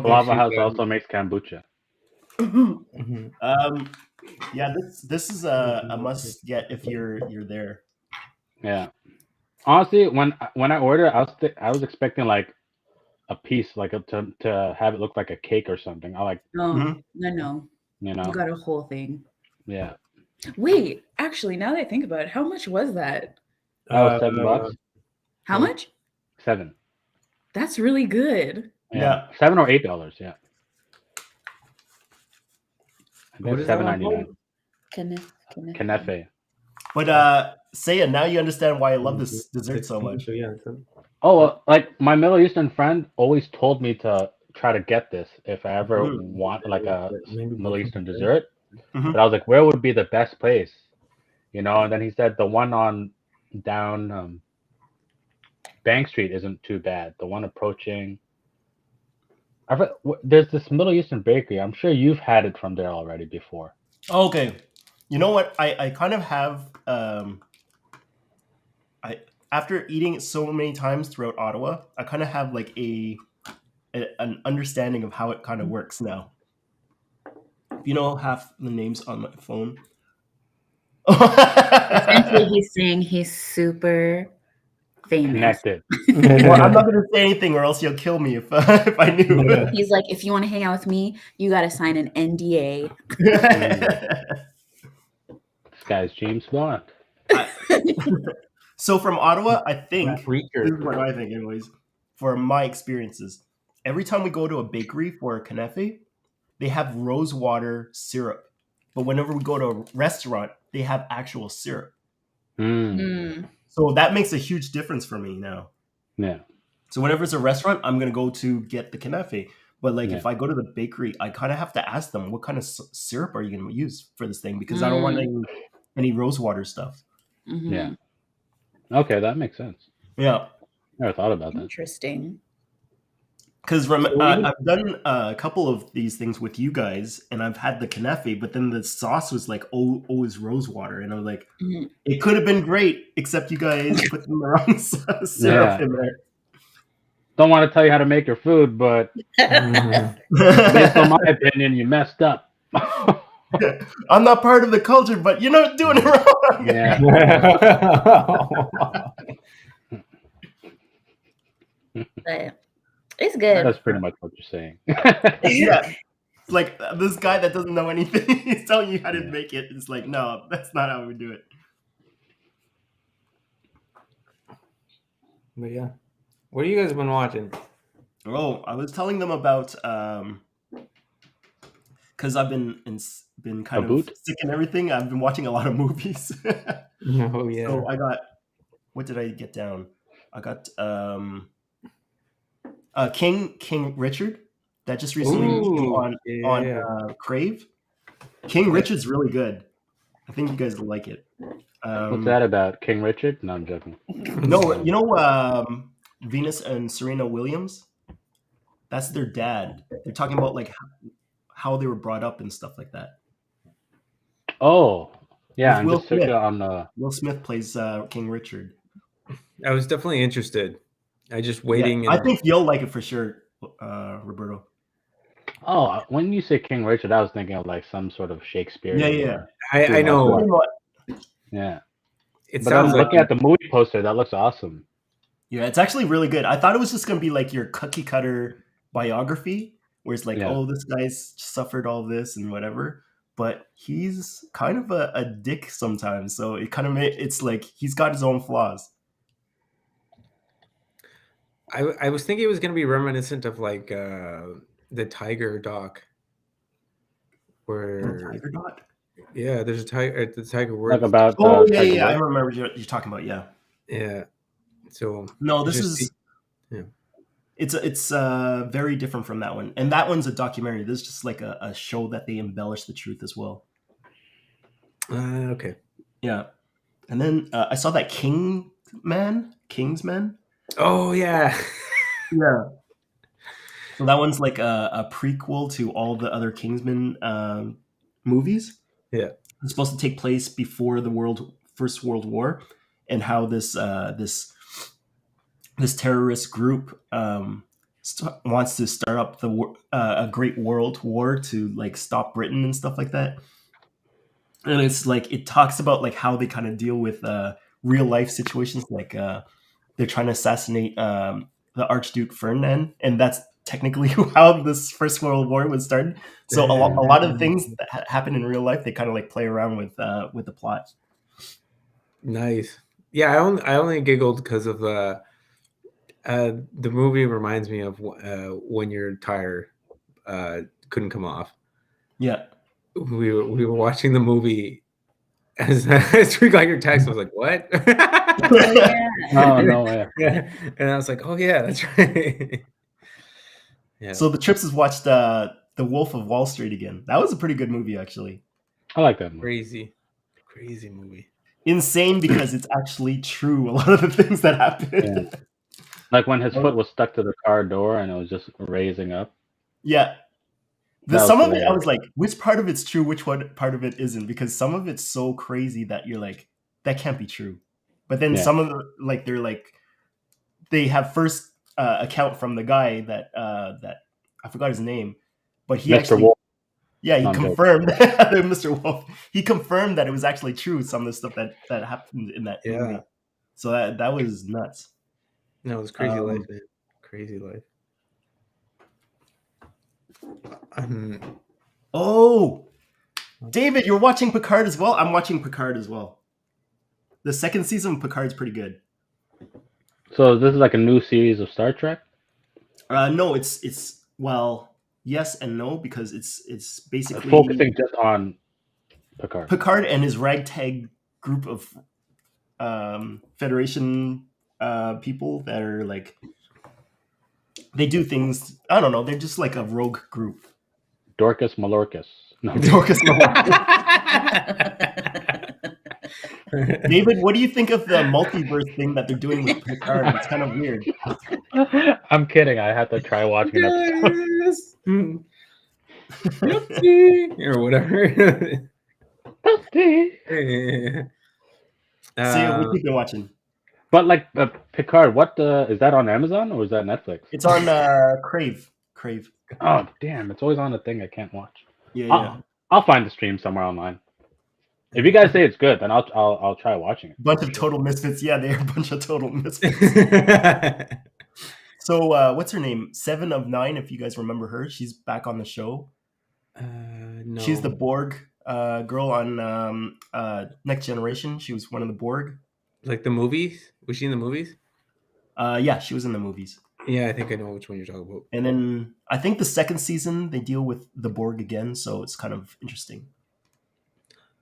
Falafel House shoot, also makes kombucha. Mhm. Yeah, this is a must get if you're there. Yeah. Honestly, when I ordered, I was expecting like a piece, like to have it look like a cake or something. I like, No, Mhm. no. you You know, got a whole thing. yeah. Wait, actually, now that I think about it, how much was that? That was $7. How Like- much? 7. That's really good. Yeah. $7 or $8. Yeah. I What think is that one $7.99. Knefe. But Saya, now you understand why I love this dessert so much. Yeah. Oh, like my Middle Eastern friend always told me to try to get this if I ever Mhm. want like a Maybe Middle Eastern dessert. Mhm. But I was like, where would be the best place? You know, and then he said the one on down Bank Street isn't too bad. The one approaching, there's this Middle Eastern bakery. I'm sure you've had it from there already before. Okay. You know what? I kind of have I after eating it so many times throughout Ottawa, I kind of have like an understanding of how it kind of works now. You know half the names on my phone. Essentially, he's saying he's super famous. Connected. Well, I'm not going to say anything, or else you'll kill me if I knew. He's like, if you want to hang out with me, you got to sign an NDA. This guy's James Bond. So from Ottawa, I think this Reacher. is what I think, anyways. For my experiences, every time we go to a bakery for a knefe, they have rose water syrup. But whenever we go to a restaurant, they have actual syrup. Mm. So that makes a huge difference for me now. Yeah. So whenever it's a restaurant, I'm gonna go to get the knefe. But like Yeah. if I go to the bakery, I kind of have to ask them what kind of syrup are you gonna use for this thing, because I don't want any rose water stuff. Mhm. Yeah. Okay, that makes sense. Yeah, Never thought about that. Interesting. because I've done a couple of these things with you guys, and I've had the knefe, but then the sauce was like always rose water, and I was like, Mhm. it could have been great, except you guys put the wrong syrup Yeah. in there. Don't want to tell you how to make your food, but based on my opinion, you messed up. I'm not part of the culture, but you're not doing it wrong. Yeah. But it's good. That's pretty much what you're saying. Yeah. It's like this guy that doesn't know anything, he's telling you how to make it. It's like, no, that's not how we do it. But yeah, what have you guys been watching? Oh, I was telling them about because I've been kind of sick and everything. I've been watching a lot of movies. Oh yeah. So I got, what did I get down? I got King Richard that just recently came on Crave. King Richard's really good. I think you guys will like it. What's that about? King Richard? No, I'm joking. No, you know Venus and Serena Williams? That's their dad. They're talking about like how they were brought up and stuff like that. Oh, yeah. With I'm just searching on Will Smith plays King Richard. I was definitely interested. I just waiting. Yeah, I think you'll like it for sure, Roberto. Oh, when you say King Richard, I was thinking of like some sort of Shakespeare. Yeah. I know. Yeah. It But sounds I'm looking at the movie poster. That looks awesome. Yeah, it's actually really good. I thought it was just gonna be like your cookie cutter biography, where it's like, oh, this guy's suffered all this and whatever. But he's kind of a dick sometimes. So it kind of it's like he's got his own flaws. I was thinking it was going to be reminiscent of like the Tiger doc, where Tiger doc. Yeah, there's a tiger. The Tiger Woods. Like about. Oh yeah. I remember you're talking about. Yeah. Yeah. So no, this is. Yeah. It's very different from that one, and that one's a documentary. This is just like a show that they embellish the truth as well. Okay. Yeah, and then I saw that Kingsman. Oh yeah. Yeah. So that one's like a prequel to all the other Kingsman movies. Yeah. It's supposed to take place before the First World War, and how this terrorist group wants to start up a great world war to like stop Britain and stuff like that. And it's like it talks about like how they kind of deal with real life situations, like they're trying to assassinate the Archduke Ferdinand, and that's technically how this First World War was started. So a lot of the things that happen in real life, they kind of like play around with the plot. Nice. Yeah, I only giggled because of the movie reminds me of when your tire couldn't come off. Yeah. We were watching the movie as we got your text. I was like, "What?" Oh, yeah. Oh no way. Yeah, and I was like, "Oh yeah, that's right." Yeah. So the Trips has watched The Wolf of Wall Street again. That was a pretty good movie, actually. I like that movie. Crazy movie. Insane because it's actually true. A lot of the things that happen. Yeah. Like when his foot was stuck to the car door and it was just raising up. Yeah. That Some was of it, I was hilarious. like, which part of it's true, which one part of it isn't? Because some of it's so crazy that you're like, that can't be true. But then Yeah. some of the, like, they're like, they have first account from the guy that I forgot his name, but he Mr. actually, Wolf. yeah, he No, I'm joking. confirmed Mr. Wolf. He confirmed that it was actually true. Some of the stuff that happened in that Yeah. movie. So that was nuts. No, it was crazy life, man. Crazy life. Oh, David, you're watching Picard as well? I'm watching Picard as well. The second season of Picard's pretty good. So this is like a new series of Star Trek? No, it's well, yes and no, because it's basically Focusing just on Picard. Picard and his ragtag group of Federation people that are like, they do things, I don't know, they're just like a rogue group. Dorcas Malorcas. No. Dorcas David, what do you think of the multiverse thing that they're doing with Picard? It's kind of weird. I'm kidding. I had to try watching an episode. Or whatever. So what you've been watching? But like Picard, what is that on Amazon or is that Netflix? It's on Crave. Oh damn! It's always on a thing I can't watch. Yeah. I'll find the stream somewhere online. If you guys say it's good, then I'll try watching it. Bunch of total misfits. Yeah, they're a bunch of total misfits. So what's her name? 7 of 9. If you guys remember her, she's back on the show. No. She's the Borg girl on Next Generation. She was one of the Borg. Like the movies? Was she in the movies? Yeah, she was in the movies. Yeah, I think I know which one you're talking about. And then I think the second season they deal with the Borg again, so it's kind of interesting.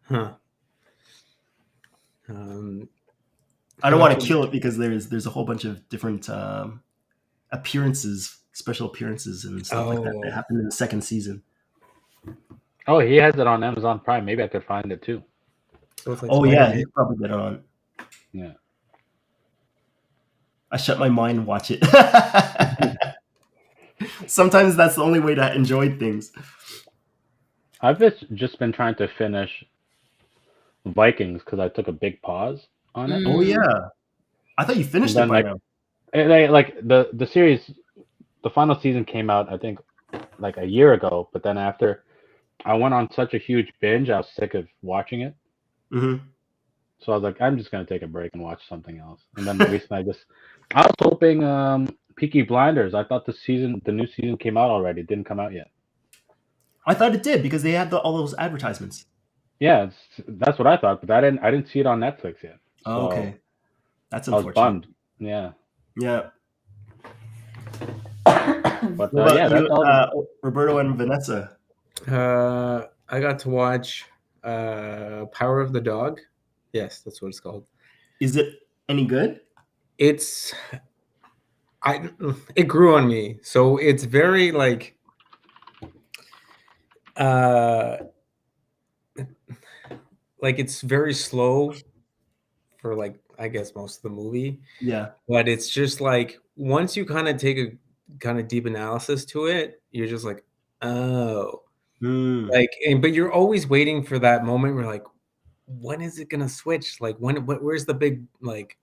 Huh. I don't want to kill it because there's a whole bunch of different appearances, special appearances and stuff like that happened in the second season. Oh, he has it on Amazon Prime. Maybe I could find it too. So it's like yeah, he probably did it on. Yeah. I shut my mind and watch it. Sometimes that's the only way to enjoy things. I've just been trying to finish Vikings because I took a big pause on it. Oh yeah, I thought you finished it by now. Like the series, the final season came out I think like a year ago, but then after I went on such a huge binge, I was sick of watching it. Mm-hmm. So I was like, I'm just gonna take a break and watch something else. And then recently I was hoping Peaky Blinders. I thought the new season came out already. It didn't come out yet. I thought it did because they had all those advertisements. Yeah, that's what I thought, but I didn't see it on Netflix yet. Oh, okay, that's unfortunate. I was bummed. Yeah. Yeah. But yeah, that's all. Roberto and Vanessa. I got to watch Power of the Dog. Yes, that's what it's called. Is it any good? It grew on me. So it's very like it's very slow for like I guess most of the movie. Yeah. But it's just like once you kind of take a kind of deep analysis to it, you're just like, oh. But you're always waiting for that moment where like, when is it gonna switch? Like where's the big like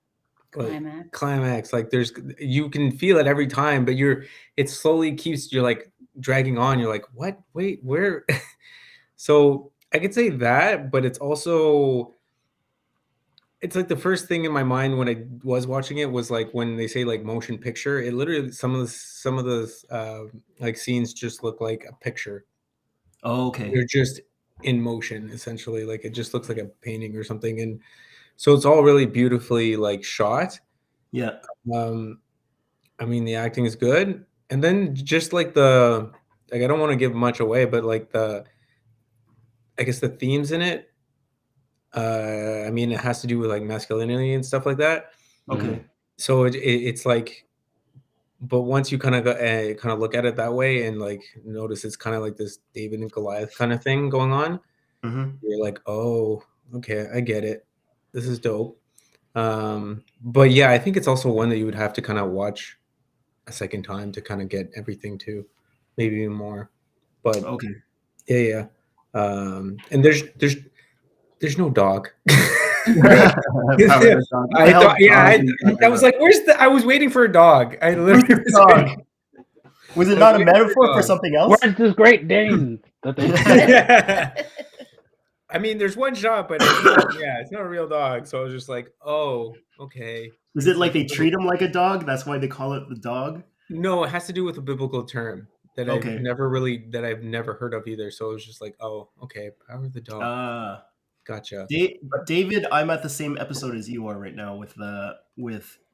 climax? Like you can feel it every time, but it slowly keeps you're like dragging on. You're like, what? Wait, where? So I could say that, but it's also it's like the first thing in my mind when I was watching it was like when they say like motion picture, it literally some of the like scenes just look like a picture. Oh, okay. They're just in motion essentially, like it just looks like a painting or something, and so it's all really beautifully like shot. Yeah. I mean the acting is good, and then just like I don't want to give much away, but like I guess the themes in it. I mean, it has to do with like masculinity and stuff like that. Okay. So it's like, but once you kind of look at it that way and like notice it's kind of like this David and Goliath kind of thing going on, you're like, oh, okay, I get it. This is dope. But yeah, I think it's also one that you would have to kind of watch a second time to kind of get everything too, maybe even more. But Okay. yeah. And there's no dog. I was like, where's the? I was waiting for a dog. I literally was dog. Was it not a metaphor for something else? Where's this Great Dane? I mean, there's one shot, but it's not a real dog. So I was just like, oh, okay. Is it like they treat him like a dog? That's why they call it the dog? No, it has to do with a biblical term that I've Okay. never heard of either. So it was just like, oh, okay, power of the dog. Gotcha. David, I'm at the same episode as you are right now with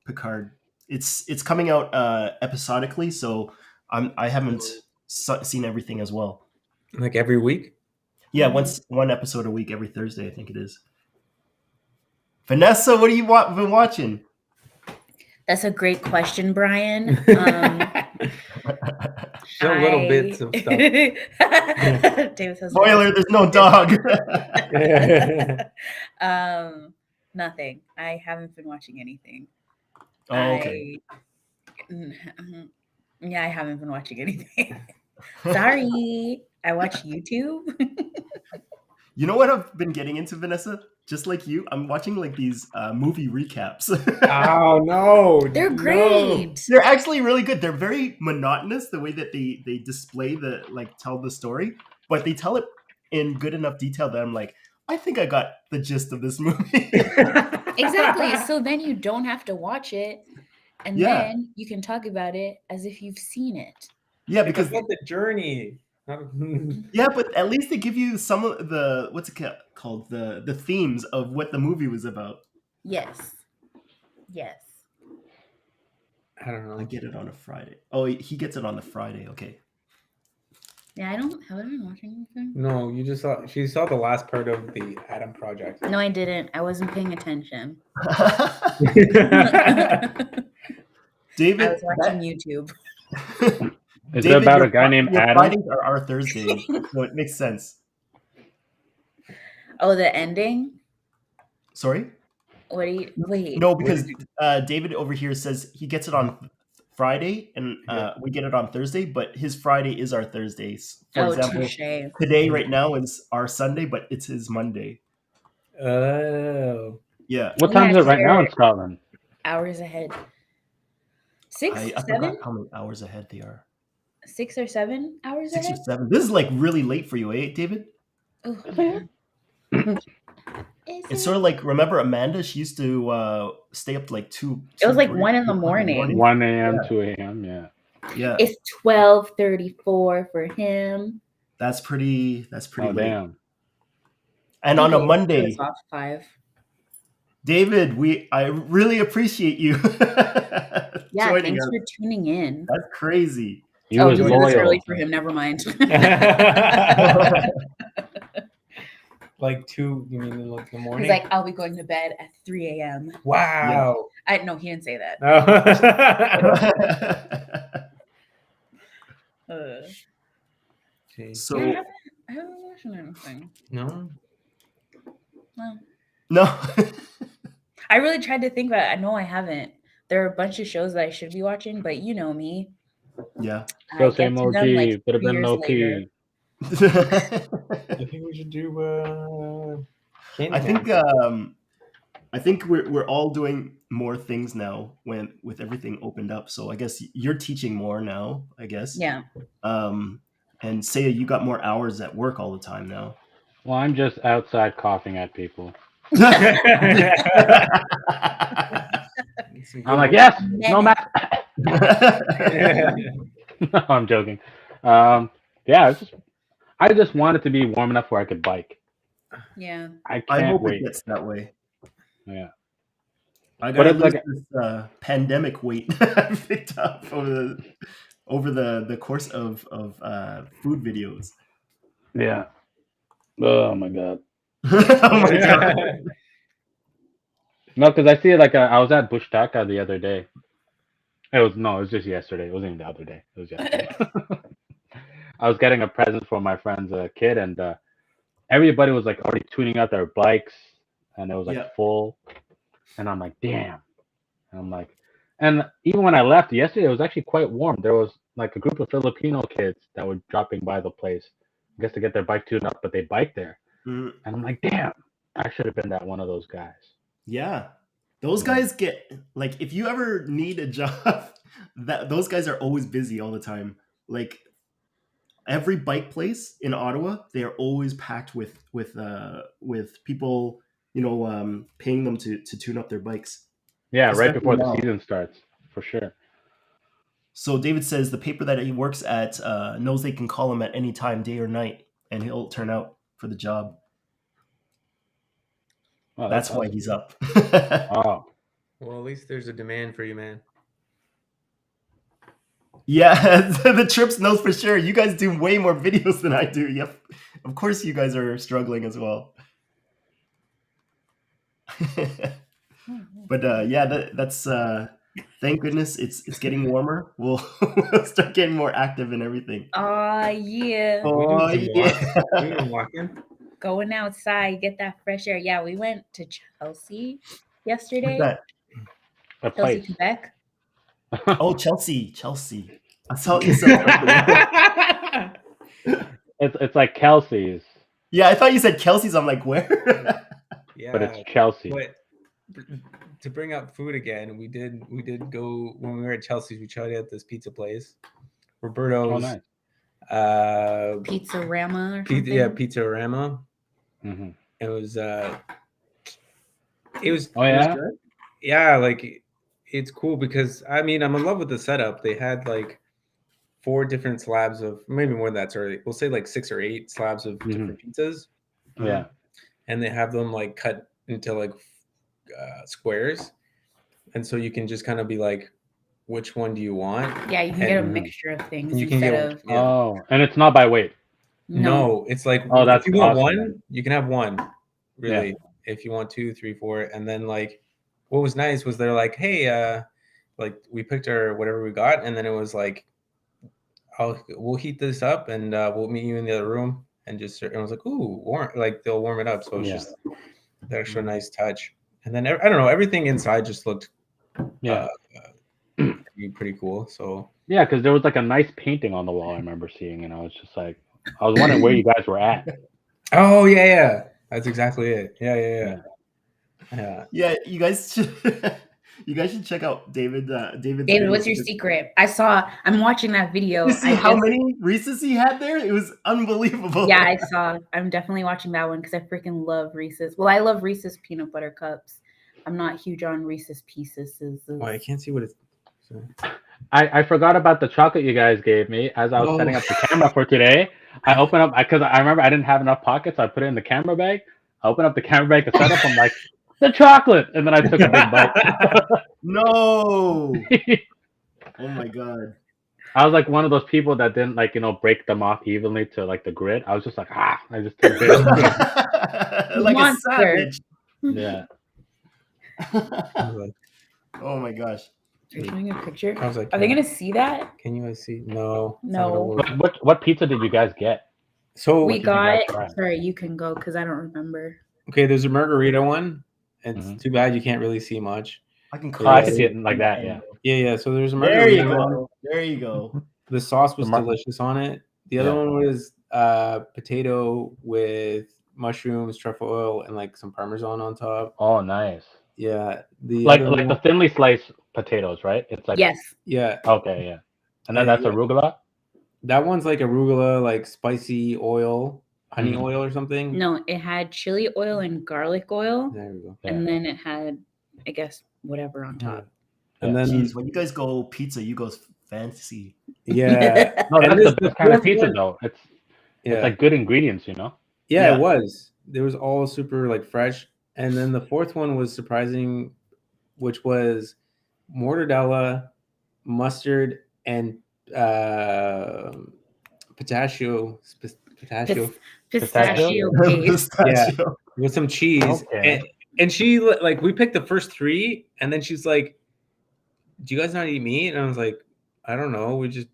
Picard. It's coming out episodically, so I haven't seen everything as well. Like every week? Yeah, one episode a week every Thursday, I think it is. Vanessa, what have you been watching? That's a great question, Brian. Show little bits of stuff. David says, spoiler, there's no dog. Nothing. I haven't been watching anything. Oh, okay. I haven't been watching anything. Sorry. I watch YouTube. You know what I've been getting into, Vanessa? Just like you, I'm watching like these movie recaps. Oh no, they're great. No. They're actually really good. They're very monotonous the way that they display tell the story, but they tell it in good enough detail that I'm like, I think I got the gist of this movie. Exactly. So then you don't have to watch it, and then you can talk about it as if you've seen it. Yeah, because it's about the journey. Yeah, but at least they give you some of the what's it called the themes of what the movie was about. Yes. I don't know. I get it on a Friday. Oh, he gets it on the Friday. Okay. Yeah, haven't been watching anything. No, she saw the last part of the Adam Project. No, I didn't. I wasn't paying attention. David, I was watching YouTube. Is it about a guy named Adam? Fridays are our Thursdays, so it makes sense. Oh, the ending? Sorry? Wait. No, because David over here says he gets it on Friday, and we get it on Thursday, but his Friday is our Thursdays. For example, touché. Today right now is our Sunday, but it's his Monday. Oh. Yeah. What time is it right now in Scotland? Hours ahead. 6, I 7? forgot how many hours ahead they are. 6 or 7 hours 6 ahead? or 7. This is like really late for you, eh, David? Oh, yeah. It's sort of like, remember Amanda? She used to stay up to like 2. It was like 1 in the morning. 1 a.m., 2 a.m., yeah. Yeah. It's 12:34 for him. That's pretty late. Damn. And on a Monday. It's off 5. David, I really appreciate you. Yeah, thanks for tuning in. That's crazy. He was loyal. It's early for him. Never mind. Like 2, you mean in the morning? He's like, I'll be going to bed at 3 a.m. Wow. Yeah. No, he didn't say that. So I haven't watched anything. No. I really tried to think about it. I know I haven't. There are a bunch of shows that I should be watching, but you know me. Yeah. Still same low key, but have been low key. I think we should do I think we're all doing more things now with everything opened up. So I guess you're teaching more now, I guess. Yeah. And say you got more hours at work all the time now. Well, I'm just outside coughing at people. It's a I'm like, good yes, no mask. one. No, I'm joking. Yeah, I just want it to be warm enough where I could bike. Yeah. I I can't hope wait. it gets that way. Yeah. I But gotta it's lose like, this pandemic weight I picked up over the course of food videos. yeah. Oh my god. Oh my god. No, because I see it like I was at Bush Taka the other day. It was just yesterday. It wasn't even the other day. It was yesterday. I was getting a present for my friend's kid, and everybody was like already tuning out their bikes, and it was like Yeah. full. And I'm like, damn. And I'm like, and even when I left yesterday, it was actually quite warm. There was like a group of Filipino kids that were dropping by the place, I guess to get their bike tuned up, but they bike there. Mm, And I'm like, damn, I should have been that one of those guys. yeah. Those guys get like if you ever need a job, those guys are always busy all the time. Like every bike place in Ottawa, they are always packed with people, paying them to tune up their bikes. Yeah, right Especially before the now. season starts, for sure. So David says the paper that he works at knows they can call him at any time, day or night, and he'll turn out for the job. Oh, That's why awesome. he's up. Oh, Well, at least there's a demand for you, man. Yeah, the Trips knows for sure. You guys do way more videos than I do. Yep. Of course you guys are struggling as well. But yeah, that's thank goodness it's getting warmer. We'll start getting more active and everything. Yeah. Oh We yeah. been walking. Going outside, get that fresh air. Yeah, we went to Chelsea yesterday. What's that? a Chelsea, place. Quebec. Oh, Chelsea. I saw you said It's like Kelsey's, Yeah, I thought you said Kelsey's. I'm like, where? Yeah, but it's Chelsea. but to bring up food again, we did go when we were at Chelsea's. We tried out this pizza place, Roberto's. Oh, nice. Pizzarama or something. Pizzarama. Mm-hmm. It was Oh it was yeah. good? yeah, like it's cool because I mean I'm in love with the setup. They had like 4 different slabs of maybe more than that. Sorry, we'll say like 6 or 8 slabs of different pizzas. Yeah. And they have them like cut into like squares, and so you can just kind of be like, which one do you want? Yeah, you can get a mixture of things And you can instead get of Oh, and it's not by weight. no, it's like Oh, that's if you want awesome, one, then. you can have one. Really, if you want 2, 3, 4, and then like, what was nice was they're like, hey, like we picked our whatever we got, and then it was like, we'll heat this up and we'll meet you in the other room and just. And I was like, ooh, warm! Like they'll warm it up, so it's just the extra nice touch. And then I don't know, everything inside just looked pretty cool. So yeah, because there was like a nice painting on the wall I remember seeing, and I was just like, I was wondering where you guys were at. oh yeah, that's exactly it. Yeah. Yeah, you guys should check out David. David, what's your secret? I'm watching that video. You see how many Reese's he had there? It was unbelievable. Yeah, I saw. I'm definitely watching that one because I freaking love Reese's. Well, I love Reese's peanut butter cups. I'm not huge on Reese's Pieces. Oh, I can't see what it's. I forgot about the chocolate you guys gave me as I was setting up the camera for today. I opened up because I remember I didn't have enough pockets. So I put it in the camera bag. I opened up the camera bag to set up. I'm like, the chocolate, and then I took a big bite. No. Oh my god. I was like one of those people that didn't break them off evenly to like the grid. I was just like, I just took a bit. Like Monster. a savage. Yeah. Oh my gosh. Are you showing a picture? I was like, Are they gonna see that? Can you guys see? No. No. What pizza did you guys get? So We got. try? Sorry, you can go because I don't remember. okay, there's a margarita one. It's too bad you can't really see much. I can I can see it like that. Yeah. Yeah. So there's a There margarita you one. go. There you go. The sauce was delicious on it. The other Yeah. one was potato with mushrooms, truffle oil, and like some parmesan on top. Oh, nice. Yeah, the Like other like the one, thinly sliced potatoes, right? It's like Yes. yeah, okay, yeah. And then that's yeah, arugula. that one's like arugula, like spicy oil, honey Mhm. oil or something. No, it had chili oil and garlic oil, There we go. and then it had, I guess, whatever on top. And Yeah. then Jeez, when you guys go pizza, you go fancy. yeah, No, and that's the the best kind of fourth pizza one, though. It's yeah, like good ingredients, you know. yeah, Yeah. it was. There was all super like fresh, and then the fourth one was surprising, which was mortadella, mustard, and pistachio, pistachio, Pistachio paste. Pistachio. with some cheese. Okay. And she like we picked the first three, and then she's like, "Do you guys not eat meat?" And I was like, "I don't know. We just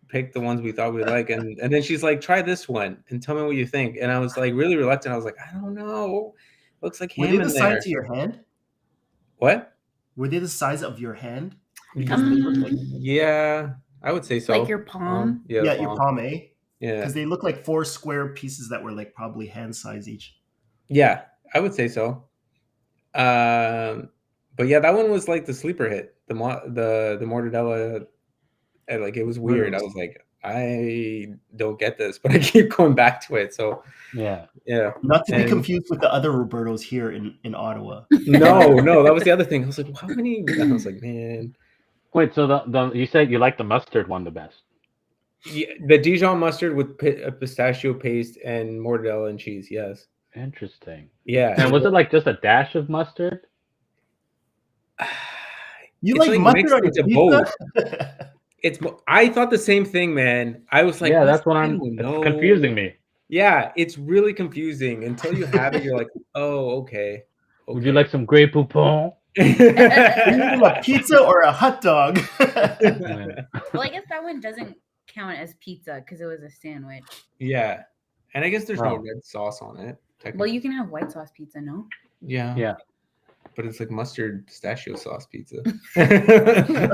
picked the ones we thought we'd like." And then she's like, "Try this one and tell me what you think." And I was like really reluctant. I was like, "I don't know. Looks like Were ham they in the there." size of your hand? What? Were they the size of your hand? Because they look like Yeah, I would say so. Like your palm. Yeah, yeah, your palm, eh? Yeah, Because they look like 4 square pieces that were like probably hand size each. yeah, I would say so. But yeah, that one was like the sleeper hit. The mortadella, and like it was weird. I Burritos. was like, I don't get this, but I keep going back to it. So Yeah. yeah, Not to be And- confused with the other Robertos here in Ottawa. no, that was the other thing. I was like, how many? I was like, man, Wait, so the you said you like the mustard one the best. yeah, the Dijon mustard with pistachio paste and mortadella and cheese. Yes, Interesting. yeah. And was it like just a dash of mustard? You It's like mixed mustard on into your both. pizza? I thought the same thing, man. I was like, yeah, that's what I I'm. don't It's know. confusing me. Yeah, it's really confusing until you have it. You're like, oh, okay. Would you like some Grey Poupon? Are you eating a pizza or a hot dog? Yeah. Well, I guess that one doesn't count as pizza because it was a sandwich. Yeah, and I guess there's no Oh. red sauce on it. Well, technically. you can have white sauce pizza, no? Yeah, Yeah. but it's like mustard pistachio sauce pizza.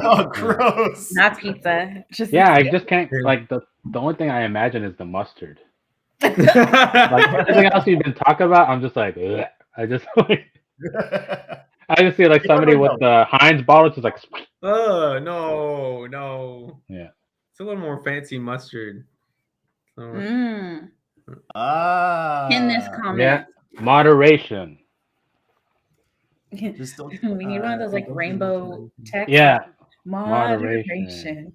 Oh, gross. Not pizza. Just Yeah, I just can't like the only thing I imagine is the mustard. Like Like, everything else you've been talking about, I'm just like, ugh. I just like I just see like You somebody never with the Heinz bottle just like oh no. yeah. It's a little more fancy mustard. So- Mm. Ah. In this comment. Yeah. Moderation. Just don't. We need one of those like don't rainbow text. Yeah. Moderation.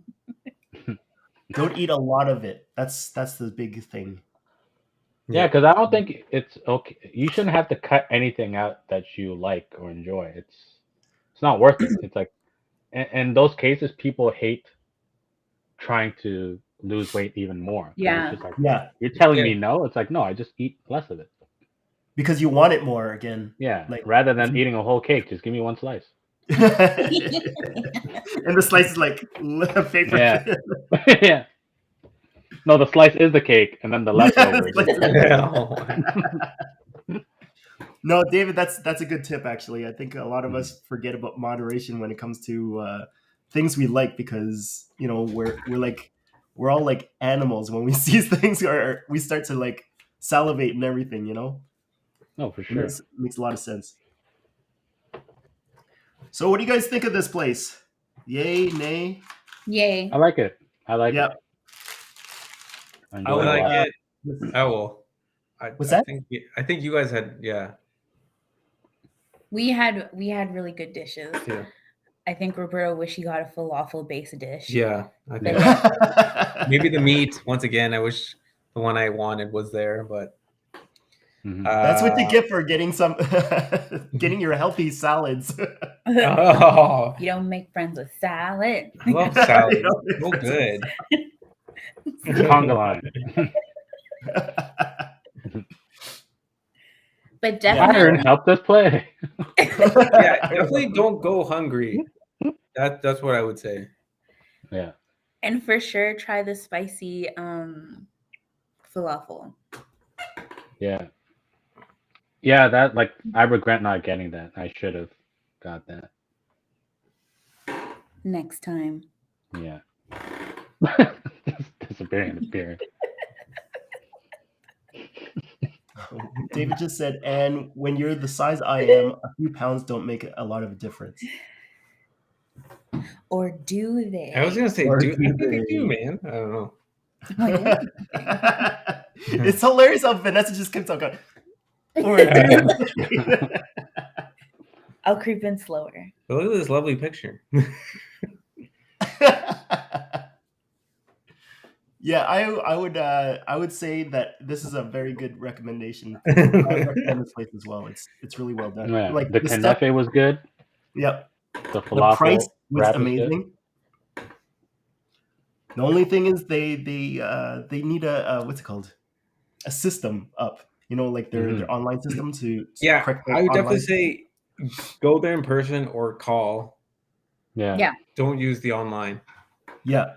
Don't eat a lot of it. That's the big thing. Yeah, because I don't think it's okay. You shouldn't have to cut anything out that you like or enjoy. It's not worth it. It's like, in those cases, people hate trying to lose weight even more. 'Cause Yeah. It's just like, Yeah, you're telling Yeah. me no. It's like, no, I just eat less of it. because you want it more again. Yeah. Like- rather than eating a whole cake, just give me one slice. And the slice is like paper. Yeah. Yeah. No, the slice is the cake, and then the leftovers. No, David, that's a good tip. Actually, I think a lot of us forget about moderation when it comes to things we like, because we're all like animals when we see things, or we start to like salivate and everything. No, for It sure. makes a lot of sense. So, what do you guys think of this place? Yay, nay? Yay. I like it. I like Yep. it. I enjoy would it a like lot. it. I will. What's I that? think you guys had We had really good dishes. Yeah. I think Roberto wish he got a falafel based dish. Yeah. I think Yeah. maybe the meat once again. I wish the one I wanted was there, but Mhm. That's what you get for getting getting your healthy salads. Oh, You don't make friends with salad. I love salad. You So know, good. Conga line. But Pattern definitely, helped us play. Yeah, definitely don't go hungry. That's what I would say. Yeah. and for sure, try the spicy falafel. Yeah. Yeah, that like I regret not getting that. I should have got that. Next time. Yeah. Just disappearing and appearing. David just said, and when you're the size I am, a few pounds don't make a lot of a difference. Or do they? I was gonna say, Or do I do think they do, they? man. I don't know. Oh, yeah. It's hilarious how Vanessa just keeps on going. Or do they? I'll creep in slower. But look at this lovely picture. Yeah, I would say that this is a very good recommendation. I would recommend this place as well. It's really well done. Yeah. Like The stuff, kanafe was good. yep. The The price falafel was wrap is good. amazing. The only thing is they need a what's it called? A system up. Like their online system to Yeah, correct their I would definitely online. say go there in person or call. Yeah. Yeah. Don't use the online. Yeah.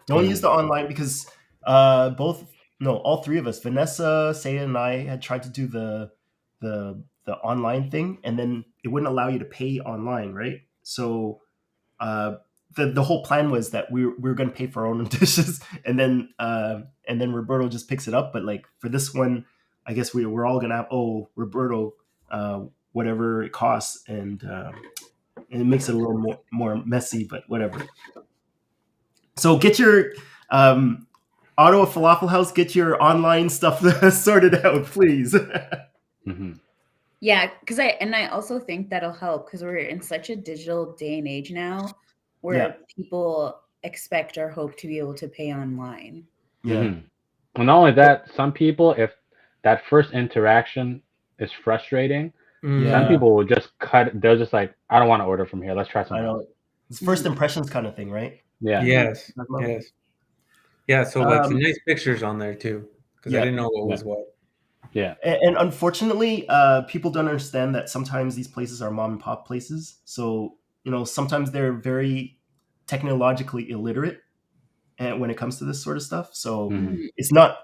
Don't use the online because all three of us, Vanessa, Saya, and I had tried to do the online thing, and then it wouldn't allow you to pay online, right? So the whole plan was that we were going to pay for our own dishes, and then Roberto just picks it up. But like for this one, I guess we're all going to have Roberto whatever it costs, and it makes it a little more messy, but whatever. So get your Ottawa Falafel House, get your online stuff sorted out, please. Mm-hmm. Yeah, because I also think that'll help because we're in such a digital day and age now where people expect or hope to be able to pay online. Yeah. Mm-hmm. And not only that, some people, if that first interaction is frustrating, some people will just cut. They're just like, I don't want to order from here. Let's try something else. It's first impressions kind of thing, right? Yeah. Yes. Yeah. So like some nice pictures on there too, because I didn't know what was what. Yeah. And unfortunately, people don't understand that sometimes these places are mom and pop places. So sometimes they're very technologically illiterate, and when it comes to this sort of stuff, so it's not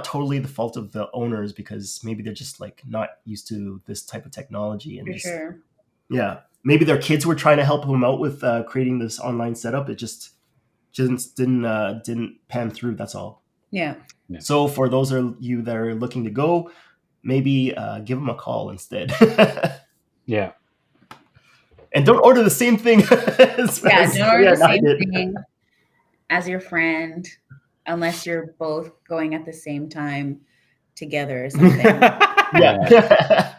totally the fault of the owners because maybe they're just like not used to this type of technology and For sure. Yeah, maybe their kids were trying to help them out with creating this online setup. It just didn't pan through. That's all. Yeah. So for those of you that are looking to go, maybe give them a call instead. Yeah. And don't order the same thing. Don't order the same thing as your friend, unless you're both going at the same time together or something. Yeah.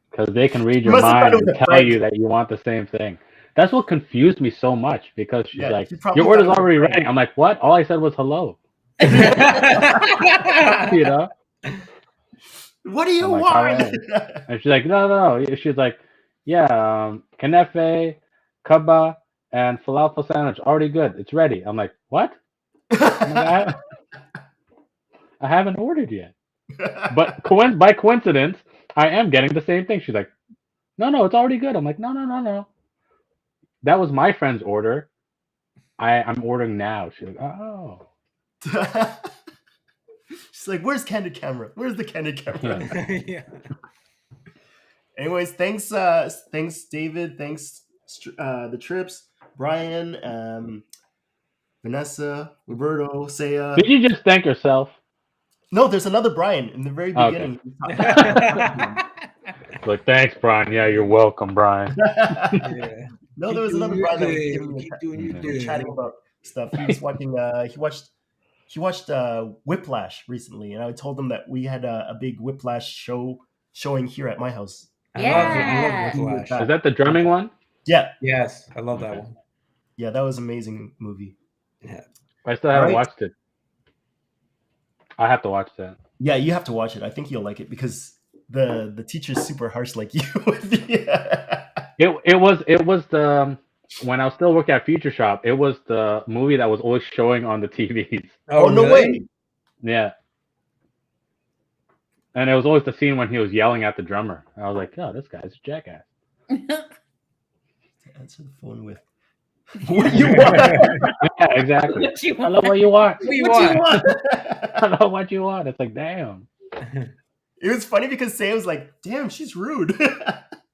Because they can read your mind and tell you that you want the same thing. That's what confused me so much because she's like, your order's already ready. I'm like, what? All I said was hello. What do you want? And she's like, no. She's like, yeah, kanafe, kaba, and falafel sandwich already good. It's ready. I'm like, what? I haven't ordered yet. But by coincidence, I am getting the same thing. She's like, no, it's already good. I'm like, no. That was my friend's order. I'm ordering now. She's like, oh. She's like, where's candid camera? Where's the candid camera? Yeah. Anyways, thanks David. Thanks the trips, Brian, Vanessa, Roberto, Saya. Did you just thank yourself? No, there's another Brian in the very beginning. Okay. Like, thanks, Brian. Yeah, you're welcome, Brian. Yeah. No, there was another Brian that was giving me chatting about stuff. He was watching. He watched Whiplash recently, and I told him that we had a big Whiplash showing here at my house. I love Whiplash. Is that the drumming one? Yeah. Yes, I love that one. Yeah, that was an amazing movie. Yeah. I still haven't watched it. I have to watch that. Yeah, you have to watch it. I think you'll like it because the teacher's super harsh like you. It was the when I was still working at Future Shop, it was the movie that was always showing on the TVs. Oh, no way. Yeah. And it was always the scene when he was yelling at the drummer. I was like, oh, this guy's a jackass. Answer the phone with, what do you want? Yeah, exactly. What you want? I love what you want. What you want? I know what you want. It's like, damn. It was funny because Sam was like, damn, she's rude.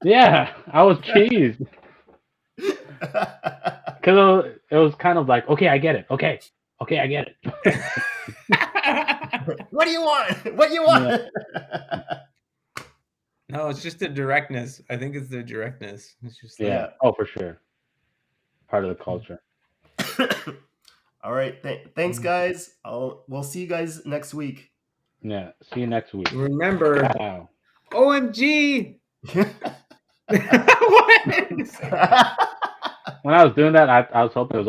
Yeah, I was cheesed. Because it was kind of like, okay, I get it. Okay, I get it. What do you want? What do you want? No, it's just the directness. I think it's the directness. It's just like, Yeah. Oh, for sure. Part of the culture. All right. Thanks, guys. We'll see you guys next week. Yeah. See you next week. remember, Wow. OMG. What? When I was doing that, I was hoping it was